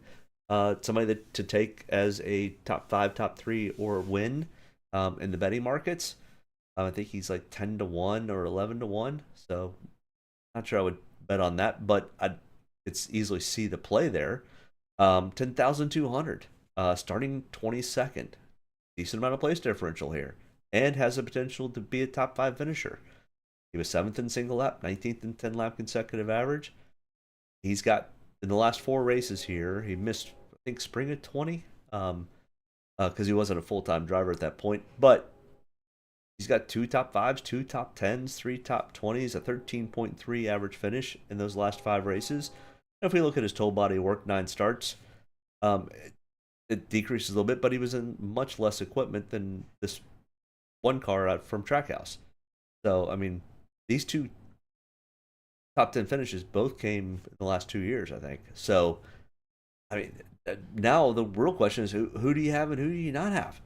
somebody to take as a top 5, top 3, or win in the betting markets. I think he's like 10-1 or 11-1. So not sure I would bet on that, but I'd easily see the play there. 10,200, starting 22nd. Decent amount of place differential here, and has the potential to be a top 5 finisher. He was 7th in single lap, 19th in 10 lap consecutive average. He's got, in the last 4 races here, he missed, I think, spring of 20, because he wasn't a full-time driver at that point. But he's got 2 top 5s, 2 top 10s, 3 top 20s, a 13.3 average finish in those last 5 races. If we look at his total body work, 9 starts, it decreases a little bit, but he was in much less equipment than this one car out from Trackhouse. So, I mean, these 2 top 10 finishes both came in the last 2 years, I think. So, I mean, now the real question is who do you have and who do you not have?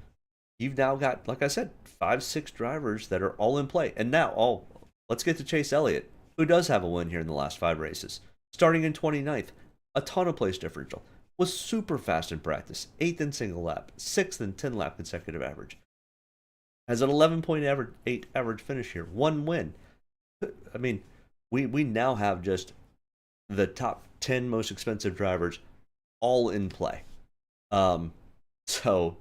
You've now got, like I said, 5, 6 drivers that are all in play. And now, let's get to Chase Elliott, who does have a win here in the last 5 races. Starting in 29th, a ton of place differential, was super fast in practice, 8th in single lap, 6th in 10 lap consecutive average. Has an 11.8 average finish here, 1 win. I mean, we now have just the top 10 most expensive drivers all in play. So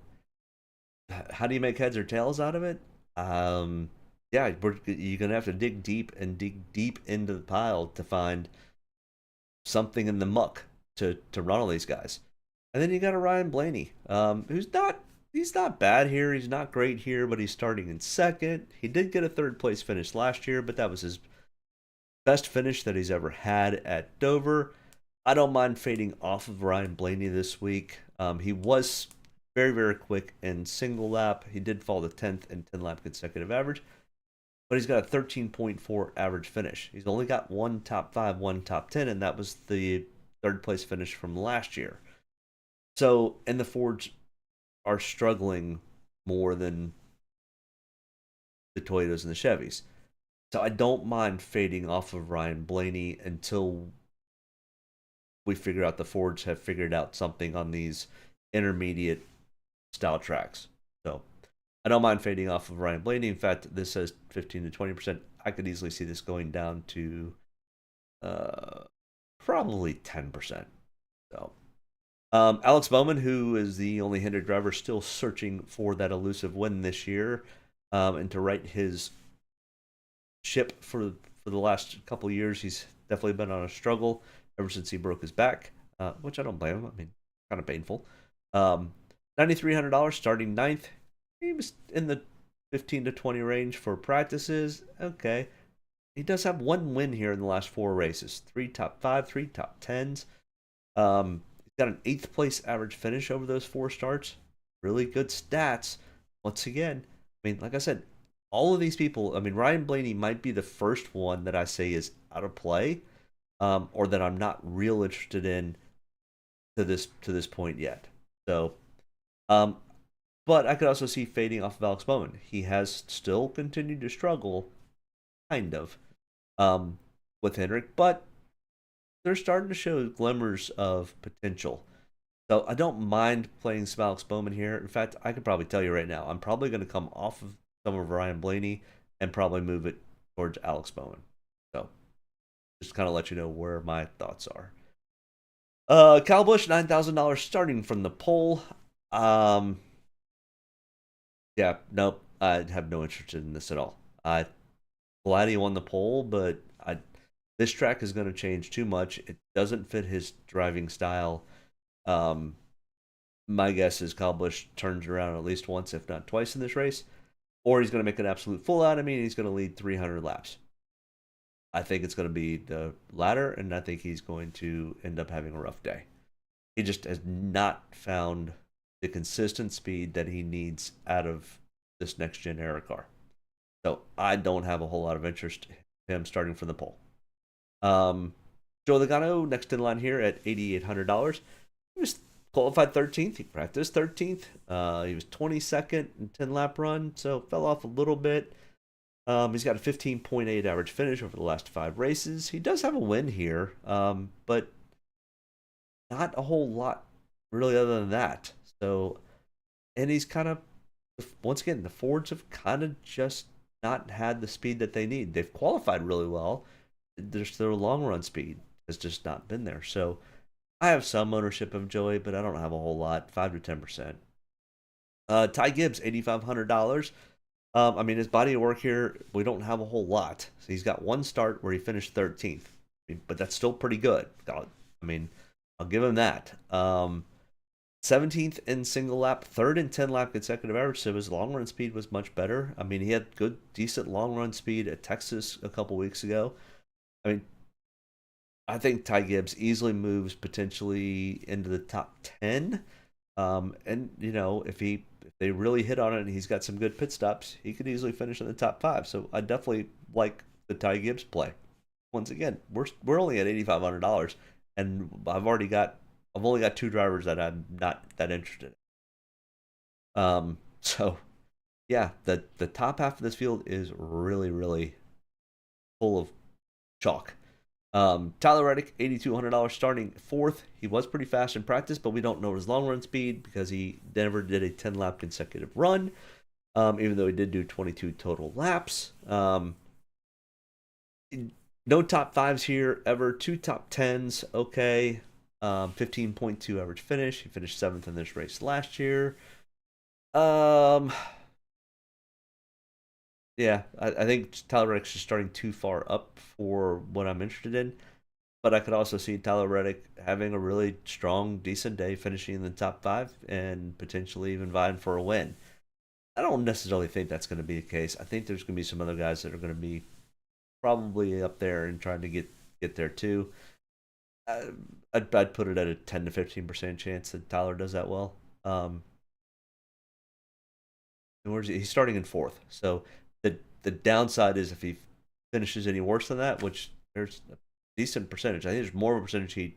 how do you make heads or tails out of it? Yeah, you're gonna have to dig deep into the pile to find something in the muck to run all these guys. And then you got a Ryan Blaney, he's not bad here, he's not great here, but he's starting in 2nd. He did get a 3rd place finish last year, but that was his best finish that he's ever had at Dover. I don't mind fading off of Ryan Blaney this week. He was very, very quick in single lap. He did fall to 10th in 10 lap consecutive average, but he's got a 13.4 average finish. He's only got 1 top 5, 1 top 10, and that was the 3rd place finish from last year. So, and the Fords are struggling more than the Toyotas and the Chevys. So I don't mind fading off of Ryan Blaney until we figure out the Fords have figured out something on these intermediate style tracks. So I don't mind fading off of Ryan Blaney. In fact, this says 15 to 20%. I could easily see this going down to probably 10%. So Alex Bowman, who is the only Hendrick driver still searching for that elusive win this year, and to right his ship for the last couple of years, he's definitely been on a struggle ever since he broke his back, which I don't blame him. I mean, kind of painful. $9,300 starting 9th. He was in the 15 to 20 range for practices. Okay. He does have 1 win here in the last 4 races. 3 top 5, 3 top 10s. He's got an 8th place average finish over those 4 starts. Really good stats. Once again, I mean, like I said, all of these people, I mean, Ryan Blaney might be the first one that I say is out of play, or that I'm not real interested in to this point yet. So, but I could also see fading off of Alex Bowman. He has still continued to struggle, kind of, with Hendrick, but they're starting to show glimmers of potential. So I don't mind playing some Alex Bowman here. In fact, I could probably tell you right now, I'm probably going to come off of some of Ryan Blaney and probably move it towards Alex Bowman. So just kind of let you know where my thoughts are. Kyle Busch, $9,000 starting from the pole. Um, yeah, nope. I have no interest in this at all. Glad he won the pole, but this track is going to change too much. It doesn't fit his driving style. Um, my guess is Kyle Busch turns around at least once, if not twice, in this race, or he's going to make an absolute fool out of me and he's going to lead 300 laps. I think it's going to be the latter, and I think he's going to end up having a rough day. He just has not found the consistent speed that he needs out of this next gen era car. So I don't have a whole lot of interest in him starting from the pole. Joe Logano, next in line here at $8,800. He was qualified 13th. He practiced 13th. He was 22nd in 10-lap run, so fell off a little bit. He's got a 15.8 average finish over the last 5 races. He does have a win here, but not a whole lot really other than that. So, and he's kind of, once again, the Fords have kind of just not had the speed that they need. They've qualified really well. Their long run speed has just not been there. So I have some ownership of Joey, but I don't have a whole lot, 5 to 10%. Ty Gibbs, $8,500. I mean, his body of work here, we don't have a whole lot. So he's got one start where he finished 13th, but that's still pretty good. I mean, I'll give him that. 17th in single lap, 3rd in 10-lap consecutive average, so his long run speed was much better. I mean, he had good, decent long run speed at Texas a couple weeks ago. I mean, I think Ty Gibbs easily moves potentially into the top 10. And, you know, if they really hit on it and he's got some good pit stops, he could easily finish in the top 5. So I definitely like the Ty Gibbs play. Once again, we're only at $8,500, and I've only got 2 drivers that I'm not that interested in. So yeah, the top half of this field is really, really full of chalk. Tyler Reddick, $8,200 starting 4th. He was pretty fast in practice, but we don't know his long run speed because he never did a 10-lap consecutive run, even though he did do 22 total laps. No top 5s here ever. 2 top 10s, okay. 15.2 average finish. He finished 7th in this race last year. Yeah, I think Tyler Reddick's just starting too far up for what I'm interested in. But I could also see Tyler Reddick having a really strong, decent day, finishing in the top 5 and potentially even vying for a win. I don't necessarily think that's going to be the case. I think there's going to be some other guys that are going to be probably up there and trying to get there too. I'd put it at a 10 to 15% chance that Tyler does that well. And he's starting in 4th, so the downside is if he finishes any worse than that, which there's a decent percentage. I think there's more of a percentage he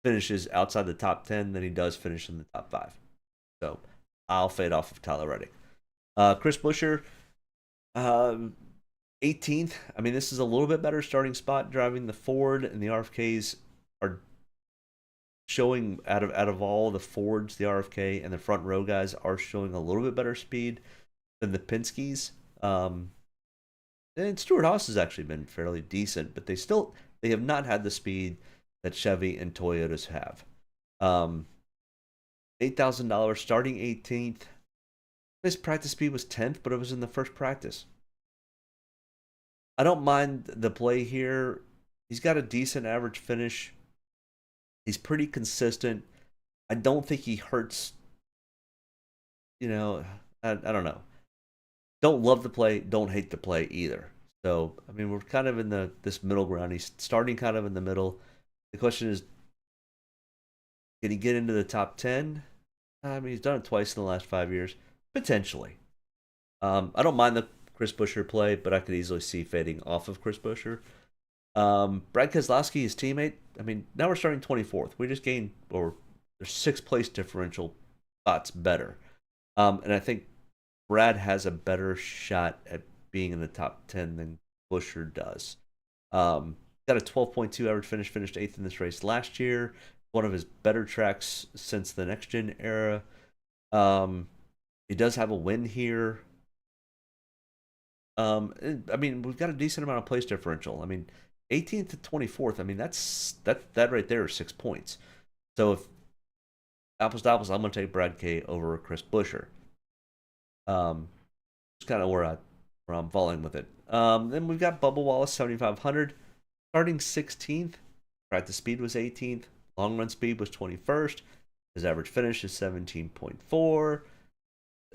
finishes outside the top 10 than he does finish in the top 5. So I'll fade off of Tyler Reddick. Chris Buescher, 18th. I mean, this is a little bit better starting spot driving the Ford, and the RFKs are showing out of all the Fords, the RFK and the front row guys are showing a little bit better speed than the Penske's. And Stewart-Haas has actually been fairly decent, but they have not had the speed that Chevy and Toyotas have. $8,000 starting 18th. His practice speed was 10th, but it was in the first practice. I don't mind the play here. He's got a decent average finish. He's pretty consistent. I don't think he hurts. You know, I don't know. Don't love the play, don't hate the play either. So, I mean, we're kind of in this middle ground. He's starting kind of in the middle. The question is, can he get into the top 10? I mean, he's done it twice in the last 5 years. Potentially. I don't mind the Chris Buescher play, but I could easily see fading off of Chris Buescher. Brad Keselowski, his teammate, I mean, now we're starting 24th. We just gained, or there's 6 place differential spots better. And I think Brad has a better shot at being in the top 10 than Buescher does. Got a 12.2 average finish, finished 8th in this race last year. One of his better tracks since the next gen era. He does have a win here. I mean, we've got a decent amount of place differential. I mean, 18th to 24th. I mean, that right there is 6 points. So if apples to apples, I'm going to take Brad K over Chris Buescher. It's kind of where I'm falling with it. Then we've got Bubba Wallace 7,500, starting 16th. Practice speed was 18th. Long run speed was 21st. His average finish is 17.4.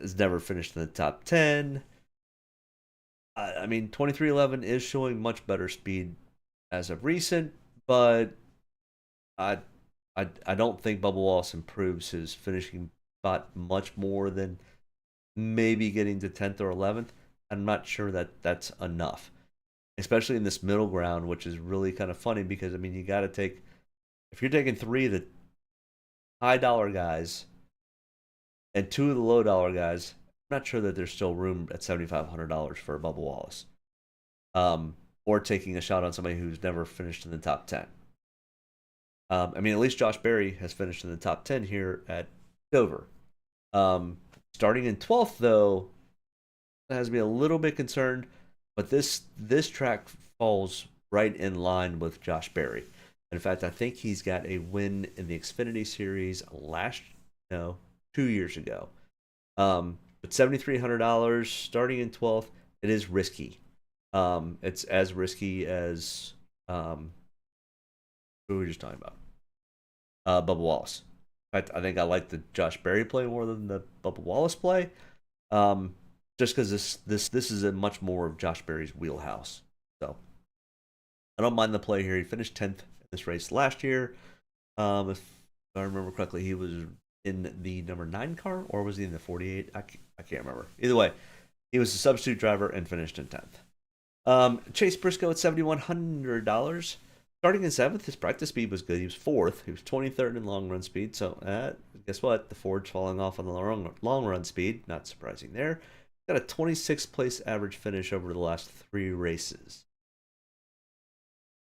Has never finished in the top 10. I mean, 2311 is showing much better speed as of recent, but I don't think Bubba Wallace improves his finishing spot much more than maybe getting to 10th or 11th. I'm not sure that that's enough, especially in this middle ground, which is really kind of funny because, I mean, you got to take, if you're taking 3 of the high dollar guys and 2 of the low dollar guys, I'm not sure that there's still room at $7,500 for Bubba Wallace. Or taking a shot on somebody who's never finished in the top 10. I mean, at least Josh Berry has finished in the top 10 here at Dover. Starting in 12th, though, that has me a little bit concerned, but this track falls right in line with Josh Berry. In fact, I think he's got a win in the Xfinity Series 2 years ago. But $7,300 starting in 12th, it is risky. It's as risky as who were we just talking about? Bubba Wallace. In fact, I think I like the Josh Berry play more than the Bubba Wallace play. Just because this is a much more of Josh Berry's wheelhouse. So I don't mind the play here. He finished 10th in this race last year. If I remember correctly, he was in the number 9 car, or was he in the 48? I can't remember. Either way, he was a substitute driver and finished in 10th. Chase Briscoe at $7,100. Starting in 7th, his practice speed was good. He was 4th. He was 23rd in long run speed. So guess what? The Ford's falling off on the long run speed. Not surprising there. Got a 26th place average finish over the last 3 races.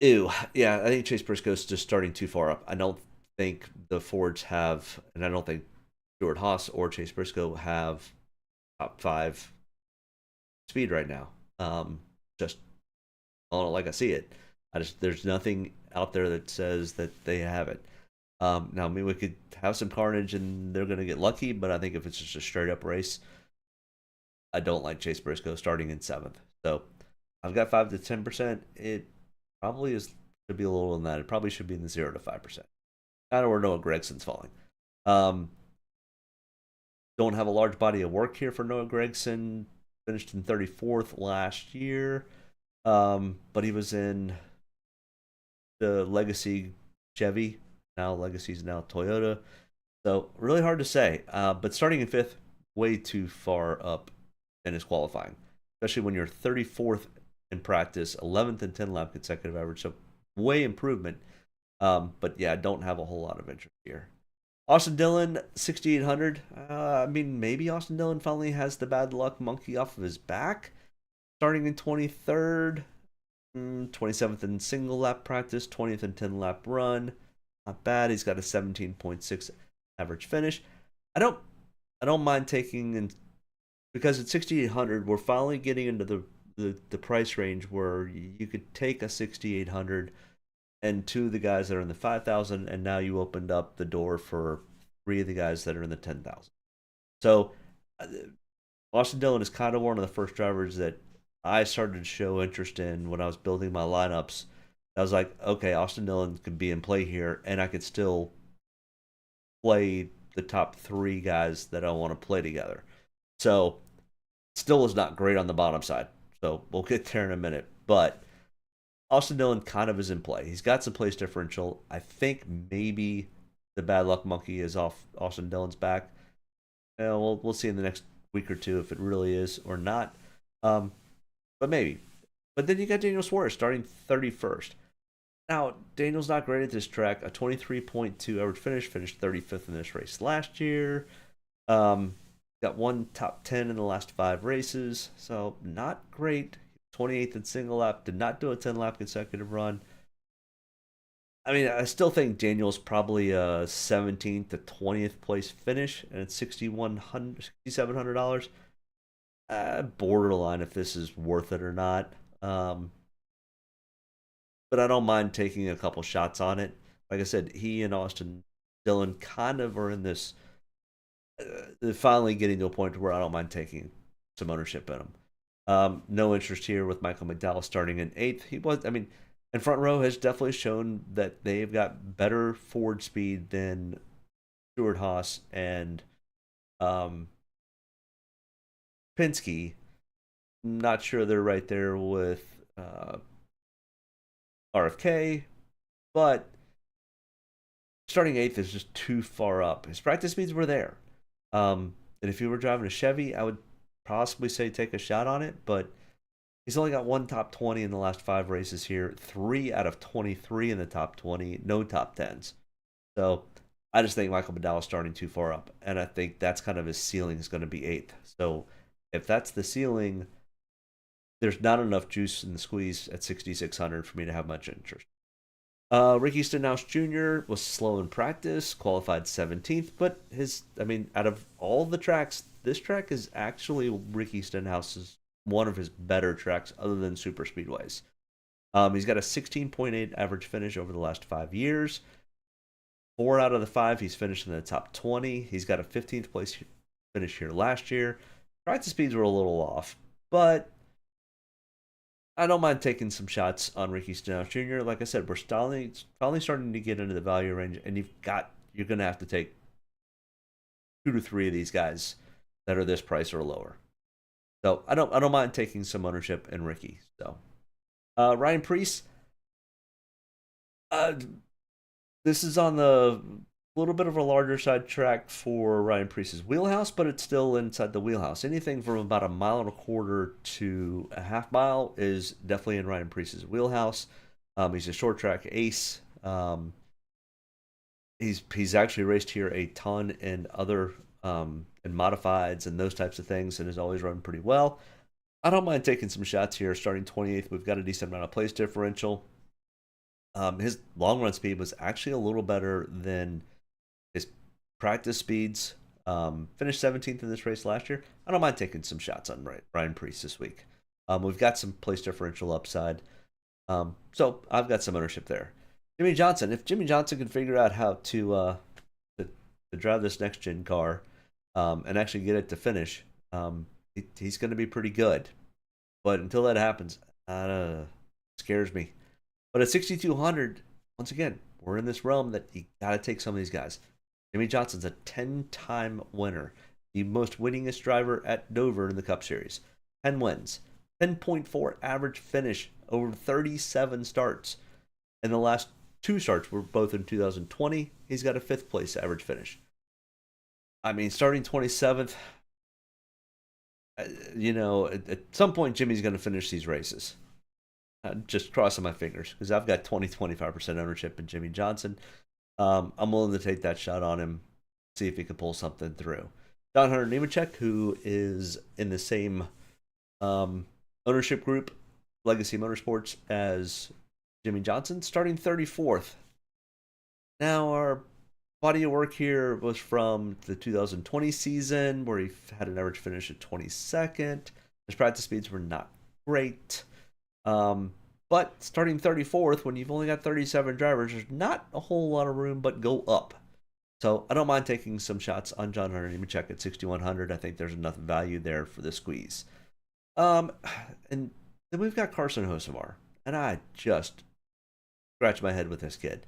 Ew. Yeah, I think Chase Briscoe's just starting too far up. I don't think the Fords have, and I don't think Stuart Haas or Chase Briscoe have top 5 speed right now. Just calling it like I see it. There's nothing out there that says that they have it. Now, I mean, we could have some carnage and they're going to get lucky, but I think if it's just a straight up race, I don't like Chase Briscoe starting in 7th. So I've got 5 to 10%. It probably should be a little than that. It probably should be in the 0 to 5%. Kind of where Noah Gregson's falling. Don't have a large body of work here for Noah Gregson. Finished in 34th last year. But he was in the Legacy Chevy. Now Legacy's now Toyota. So really hard to say. But starting in 5th, way too far up in his qualifying. Especially when you're 34th in practice, 11th and 10 lap consecutive average. So way improvement. But yeah, I don't have a whole lot of interest here. Austin Dillon, 6,800. I mean, maybe Austin Dillon finally has the bad luck monkey off of his back. Starting in 23rd, 27th in single lap practice, 20th in 10 lap run. Not bad. He's got a 17.6 average finish. I don't mind taking, and because at 6,800, we're finally getting into the price range where you could take a 6,800 and 2 of the guys that are in the 5,000, and now you opened up the door for 3 of the guys that are in the 10,000. So Austin Dillon is kind of one of the first drivers that I started to show interest in when I was building my lineups. I was like, okay, Austin Dillon could be in play here, and I could still play the top 3 guys that I want to play together. So still is not great on the bottom side. So we'll get there in a minute. But Austin Dillon kind of is in play. He's got some place differential. I think maybe the bad luck monkey is off Austin Dillon's back. We'll see in the next week or 2 if it really is or not. But maybe. But then you got Daniel Suarez starting 31st. Now, Daniel's not great at this track. A 23.2 average finish. Finished 35th in this race last year. Got 1 top 10 in the last 5 races. So, not great. 28th in single lap. Did not do a 10 lap consecutive run. I mean, I still think Daniel's probably a 17th to 20th place finish. And it's $6,700. Borderline if this is worth it or not. but I don't mind taking a couple shots on it. Like I said, he and Austin Dillon kind of are in this, finally getting to a point where I don't mind taking some ownership in him. No interest here with Michael McDowell starting in 8th. He was, I mean, and front row has definitely shown that they've got better forward speed than Stewart Haas and Penske. Not sure they're right there with RFK, but starting 8th is just too far up. His practice speeds were there. And if you were driving a Chevy, I would possibly say take a shot on it, but he's only got one top 20 in the last 5 races here, 3 out of 23 in the top 20, no top 10s. So I just think Michael McDowell is starting too far up, and I think that's kind of his ceiling is going to be 8th. So if that's the ceiling, there's not enough juice in the squeeze at 6,600 for me to have much interest. Ricky Stenhouse Jr. was slow in practice, qualified 17th, but out of all the tracks, this track is actually Ricky Stenhouse's one of his better tracks other than super speedways. He's got a 16.8 average finish over the last 5 years. 4 out of the 5 he's finished in the top 20. He's got a 15th place finish here last year. Practice speeds were a little off, but I don't mind taking some shots on Ricky Stenhouse Jr. Like I said, we're finally starting to get into the value range, and you're going to have to take 2 to 3 of these guys that are this price or lower. So I don't mind taking some ownership in Ricky. So Ryan Preece, this is on the little bit of a larger side track for Ryan Preece's wheelhouse, but it's still inside the wheelhouse. Anything from about 1.25 miles to a half mile is definitely in Ryan Preece's wheelhouse. He's a short track ace. He's actually raced here a ton in other in modifieds and those types of things, and has always run pretty well. I don't mind taking some shots here. Starting 28th, we've got a decent amount of place differential. His long run speed was actually a little better than his practice speeds. Finished 17th in this race last year. I don't mind taking some shots on Ryan Preece this week. We've got some place differential upside. So I've got some ownership there. Jimmy Johnson. If Jimmy Johnson can figure out how to drive this next gen car and actually get it to finish, he's going to be pretty good. But until that happens, scares me. But at 6,200, once again, we're in this realm that you got to take some of these guys. Jimmy Johnson's a 10-time winner, the most winningest driver at Dover in the Cup Series. 10 wins, 10.4 average finish over 37 starts. And the last 2 starts were both in 2020. He's got a 5th place average finish. I mean, starting 27th, at some point, Jimmy's going to finish these races. Just crossing my fingers because I've got 25% ownership in Jimmy Johnson. I'm willing to take that shot on him, see if he can pull something through. John Hunter Nemechek, who is in the same ownership group, Legacy Motorsports, as Jimmy Johnson, starting 34th. Now, our body of work here was from the 2020 season, where he had an average finish at 22nd. His practice speeds were not great. But starting 34th, when you've only got 37 drivers, there's not a whole lot of room but go up. So I don't mind taking some shots on John Hunter Nemechek at 6,100. I think there's enough value there for the squeeze. And then we've got Carson Hocevar. And I just scratch my head with this kid.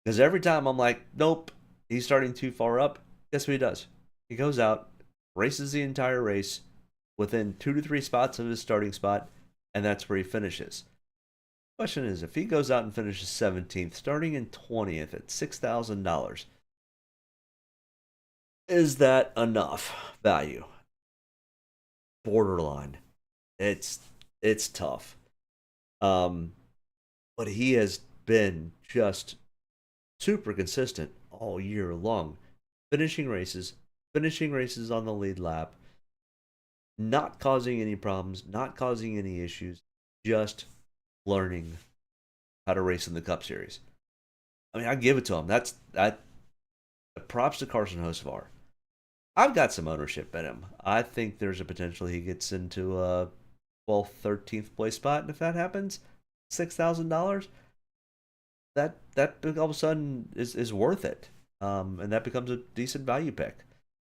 Because every time I'm like, nope, he's starting too far up. Guess what he does? He goes out, races the entire race within 2 to 3 spots of his starting spot, and that's where he finishes. Question is, if he goes out and finishes 17th, starting in 20th at $6,000, is that enough value? Borderline. It's tough. But he has been just super consistent all year long. Finishing races on the lead lap, not causing any problems, not causing any issues, just learning how to race in the Cup Series. I mean, I give it to him. That's props to Carson Hocevar. I've got some ownership in him. I think there's a potential he gets into a 12th, 13th place spot, and if that happens, $6,000, that all of a sudden is worth it, and that becomes a decent value pick.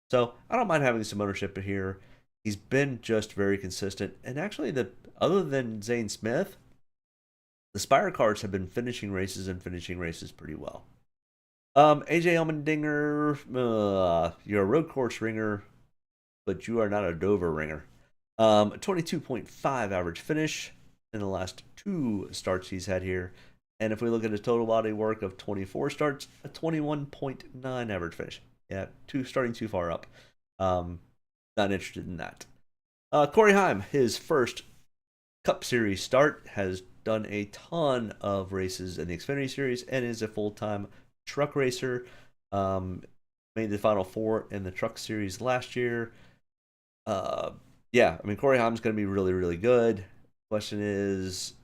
So I don't mind having some ownership here. He's been just very consistent, and actually, other than Zane Smith, the Spire cars have been finishing races pretty well. AJ Allmendinger, you're a road course ringer, but you are not a Dover ringer. 22.5 average finish in the last 2 starts he's had here. And if we look at his total body work of 24 starts, a 21.9 average finish. Yeah, starting too far up. Not interested in that. Corey Heim, his first Cup Series start, has done a ton of races in the Xfinity Series and is a full-time truck racer. Made the Final Four in the Truck Series last year. Yeah, I mean, Corey Heim's going to be really, really good. Question is,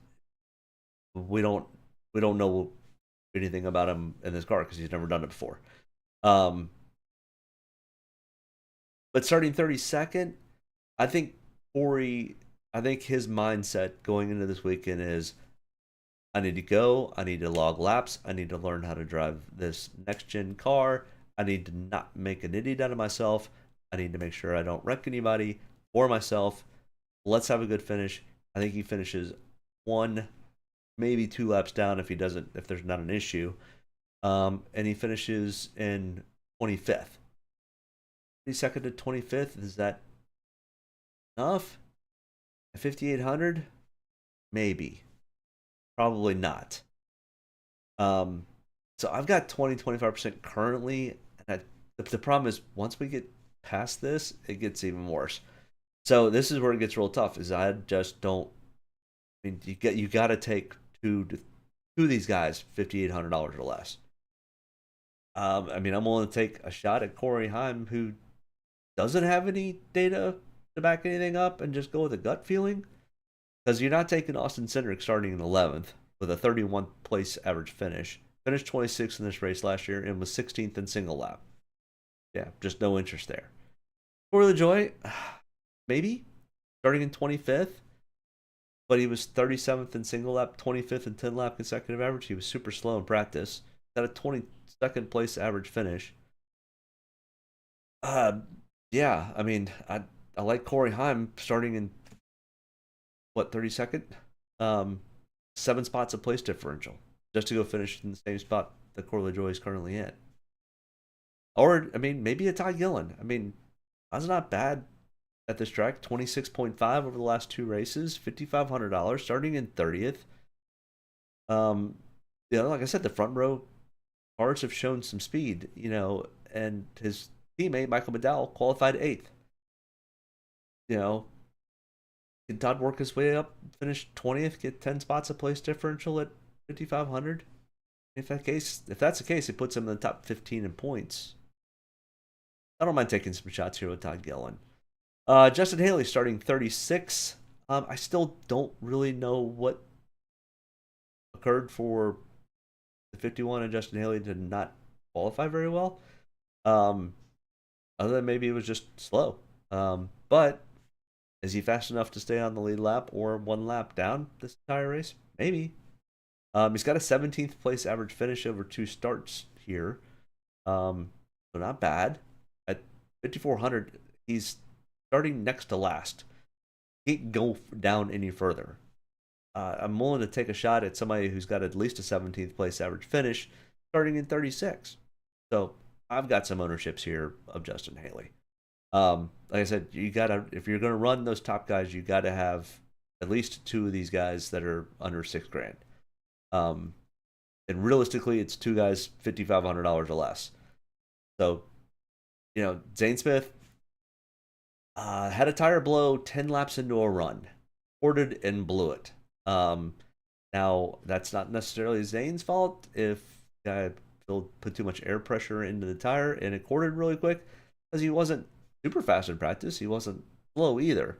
we don't know anything about him in this car because he's never done it before. But starting 32nd, I think his mindset going into this weekend is, I need to go, I need to log laps, I need to learn how to drive this next-gen car, I need to not make an idiot out of myself, I need to make sure I don't wreck anybody or myself. Let's have a good finish. I think he finishes 1, maybe 2 laps down if there's not an issue. And he finishes in 25th. 32nd to 25th, is that enough? At 5,800? Maybe. Probably not. So I've got 25% currently. And the problem is, once we get past this, it gets even worse. So this is where it gets real tough. Is I just don't. I mean, you got to take two of these guys $5,800 or less. I mean, I'm willing to take a shot at Corey Heim, who doesn't have any data to back anything up, and just go with a gut feeling. Because you're not taking Austin Cindric starting in 11th with a 31st place average finish. Finished 26th in this race last year and was 16th in single lap. Yeah, just no interest there. Corey LaJoie, maybe starting in 25th, but he was 37th in single lap, 25th in 10 lap consecutive average. He was super slow in practice. Got a 22nd place average finish. Yeah, I mean, I like Corey Heim starting in 32nd? 7 spots of place differential just to go finish in the same spot that Corey LaJoie is currently in. Or, I mean, maybe a Ty Gillen. I mean, that's not bad at this track. 26.5 over the last 2 races, $5,500, starting in 30th. Like I said, the front row cars have shown some speed, and his teammate, Michael McDowell, qualified 8th. Can Todd work his way up, finish 20th, get 10 spots of place differential at 5,500? If that's the case, it puts him in the top 15 in points. I don't mind taking some shots here with Todd Gillen. Justin Haley starting 36. I still don't really know what occurred for the 51 and Justin Haley to not qualify very well. Other than maybe it was just slow. But is he fast enough to stay on the lead lap or 1 lap down this entire race? Maybe. He's got a 17th place average finish over 2 starts here. So not bad. At 5,400, he's starting next to last. He can't go down any further. I'm willing to take a shot at somebody who's got at least a 17th place average finish starting in 36. So I've got some ownerships here of Justin Haley. Like I said, if you're gonna run those top guys, you gotta have at least 2 of these guys that are under $6,000. And realistically, it's 2 guys $5,500 or less. So, Zane Smith had a tire blow 10 laps into a run, ported and blew it. Now that's not necessarily Zane's fault if guy put too much air pressure into the tire and it corded really quick, because he wasn't super fast in practice. He wasn't slow either.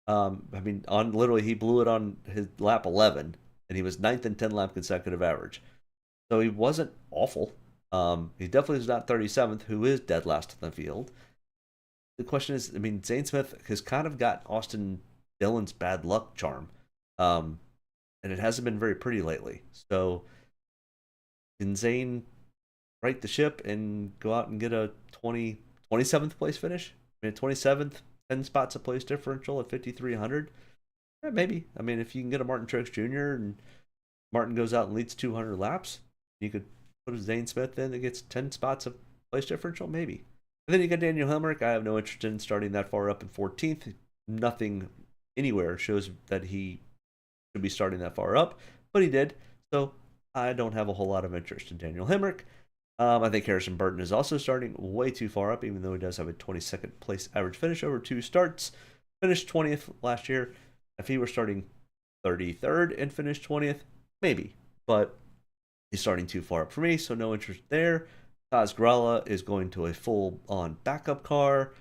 Literally he blew it on his lap 11, and he was 9th in 10 lap consecutive average. So he wasn't awful. He definitely is not 37th, who is dead last in the field. The question is, Zane Smith has kind of got Austin Dillon's bad luck charm. And and it hasn't been very pretty lately. So can Zane right the ship and go out and get a 27th place finish? I mean, 27th, 10 spots a place differential at 5,300. Yeah, maybe. I mean, if you can get a Martin Truex Jr. and Martin goes out and leads 200 laps, you could put a Zane Smith in that gets 10 spots of place differential, maybe. And then you got Daniel Hemrick. I have no interest in starting that far up in 14th. Nothing anywhere shows that he should be starting that far up, but he did. So I don't have a whole lot of interest in Daniel Hemrick. I think Harrison Burton is also starting way too far up, even though he does have a 22nd place average finish over 2 starts. Finished 20th last year. If he were starting 33rd and finished 20th, maybe. But he's starting too far up for me, so no interest there. Kaz Grala is going to a full-on backup car.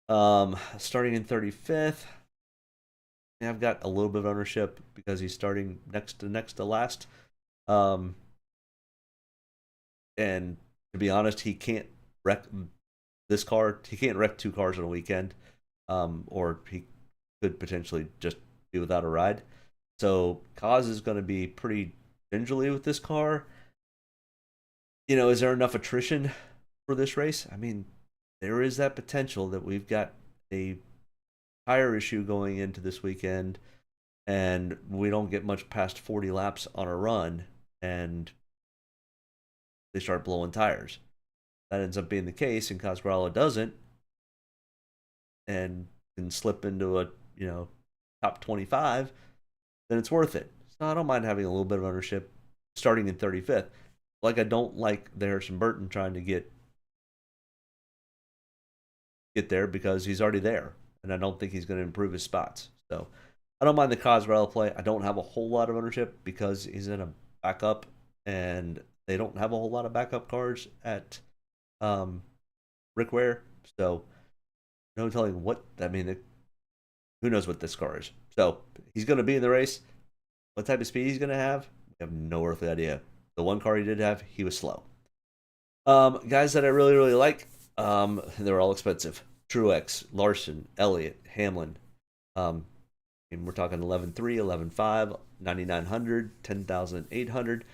Starting in 35th. I've got a little bit of ownership because he's starting next to last. And to be honest, he can't wreck this car. He can't wreck 2 cars on a weekend. Or he could potentially just be without a ride. So Kaz is going to be pretty gingerly with this car. You know, is there enough attrition for this race? I mean, there is that potential that we've got a tire issue going into this weekend, and we don't get much past 40 laps on a run, and they start blowing tires. That ends up being the case, and Casgrala doesn't, and can slip into a top 25, then it's worth it. So I don't mind having a little bit of ownership starting in 35th. Like, I don't like the Harrison Burton trying to get there because he's already there, and I don't think he's going to improve his spots. So I don't mind the Casgrala play. I don't have a whole lot of ownership because he's in a backup, and they don't have a whole lot of backup cars at Rick Ware. So no telling what, I mean, who knows what this car is. So he's going to be in the race. What type of speed he's going to have, we have no earthly idea. The one car he did have, he was slow. Guys that I really, really like, they're all expensive. Truex, Larson, Elliott, Hamlin. And we're talking 11.3, 11.5, 9,900, 10,800.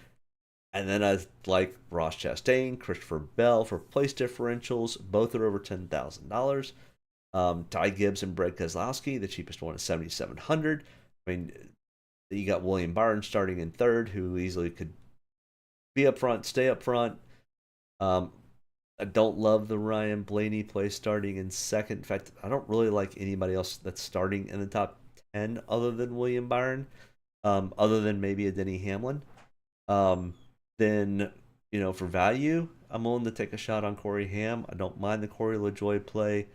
And then I like Ross Chastain, Christopher Bell for place differentials. Both are over $10,000. Ty Gibbs and Brad Keselowski, the cheapest one is 7,700. I mean, you got William Byron starting in third, who easily could be up front, stay up front. I don't love the Ryan Blaney play starting in second. In fact, I don't really like anybody else that's starting in the top 10 other than William Byron, other than maybe a Denny Hamlin. Then, for value, I'm willing to take a shot on Corey Haim. I don't mind the Corey LaJoie play.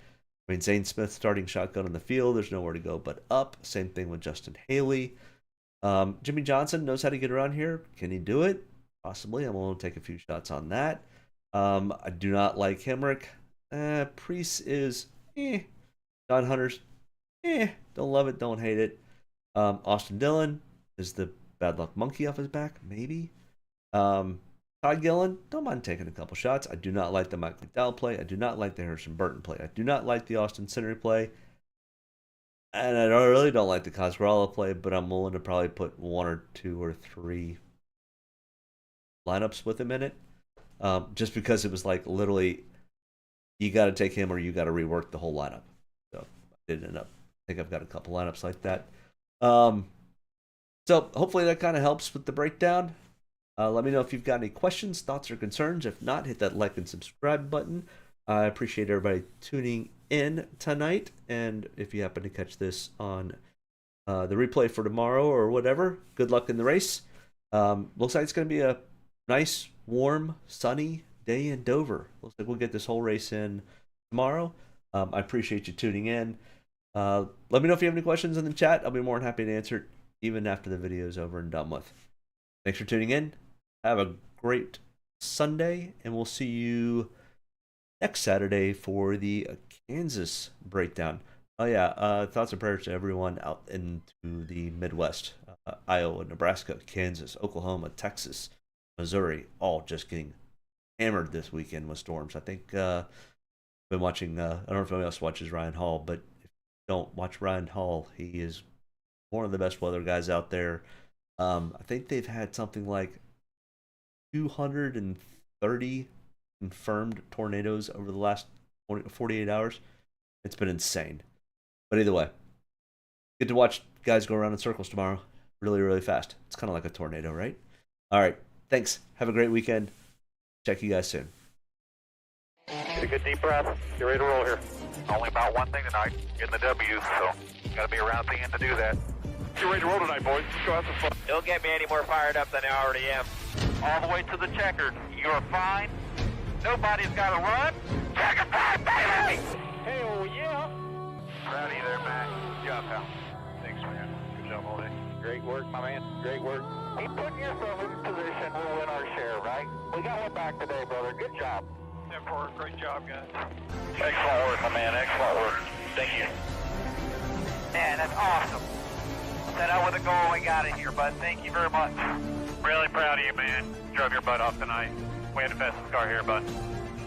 I mean, Zane Smith starting shotgun in the field. There's nowhere to go but up. Same thing with Justin Haley. Jimmy Johnson knows how to get around here. Can he do it? Possibly. I'm willing to take a few shots on that. I do not like Hemrick. Priest is John Hunter's don't love it, don't hate it. Austin Dillon is the bad luck monkey off his back, maybe. Todd Gillen, don't mind taking a couple shots. I do not like the Mike McDowell play. I do not like the Harrison Burton play. I do not like the Austin Cindric play. And I really don't like the Casgrala play, but I'm willing to probably put 1 or 2 or 3 lineups with him in it. Just because it was like literally, you got to take him or you got to rework the whole lineup. So I did end up, I think I've got a couple lineups like that. So hopefully that kind of helps with the breakdown. Let me know if you've got any questions, thoughts, or concerns. If not, hit that like and subscribe button. I appreciate everybody tuning in tonight. And if you happen to catch this on the replay for tomorrow or whatever, good luck in the race. Looks like it's going to be a nice, warm, sunny day in Dover. Looks like we'll get this whole race in tomorrow. I appreciate you tuning in. Let me know if you have any questions in the chat. I'll be more than happy to answer it even after the video is over and done with. Thanks for tuning in. Have a great Sunday, and we'll see you next Saturday for the Kansas breakdown. Oh yeah, thoughts and prayers to everyone out into the Midwest. Iowa, Nebraska, Kansas, Oklahoma, Texas, Missouri, all just getting hammered this weekend with storms. I think I've been watching, I don't know if anyone else watches Ryan Hall, but if you don't watch Ryan Hall, he is one of the best weather guys out there. I think they've had something like 230 confirmed tornadoes over the last 48 hours. It's been insane. But either way, get to watch guys go around in circles tomorrow really, really fast. It's kind of like a tornado, right? All right. Thanks. Have a great weekend. Check you guys soon.
Get a good deep breath. Get ready to roll here. Only about one thing tonight, getting the W's, so got to be around at the end to do that. Get ready to roll tonight, boys. Let's go have some fun.
Don't get me any more fired up than I already am.
All the way to the checkered. You're fine. Nobody's got to run. Checker time, baby!
Hell yeah!
Proud of you there, Matt. Good job, pal. Thanks, man. Good job all day. Great work, my man. Great work. Keep putting yourself in position. We'll win our share, right? We got one back today, brother. Good job.
Great job, guys.
Excellent work, my man. Excellent work. Thank you.
Man, that's awesome. Set out with a goal, we got it here, bud. Thank you very much.
Really proud of you, man. Drove your butt off tonight. We had the fastest car here, bud.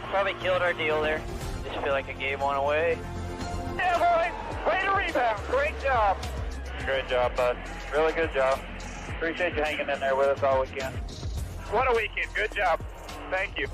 Probably killed our deal there. Just feel like I gave one away. Yeah, boys. Way to rebound. Great job.
Great job, bud. Really good job. Appreciate you hanging in there with us all weekend.
What a weekend. Good job. Thank you.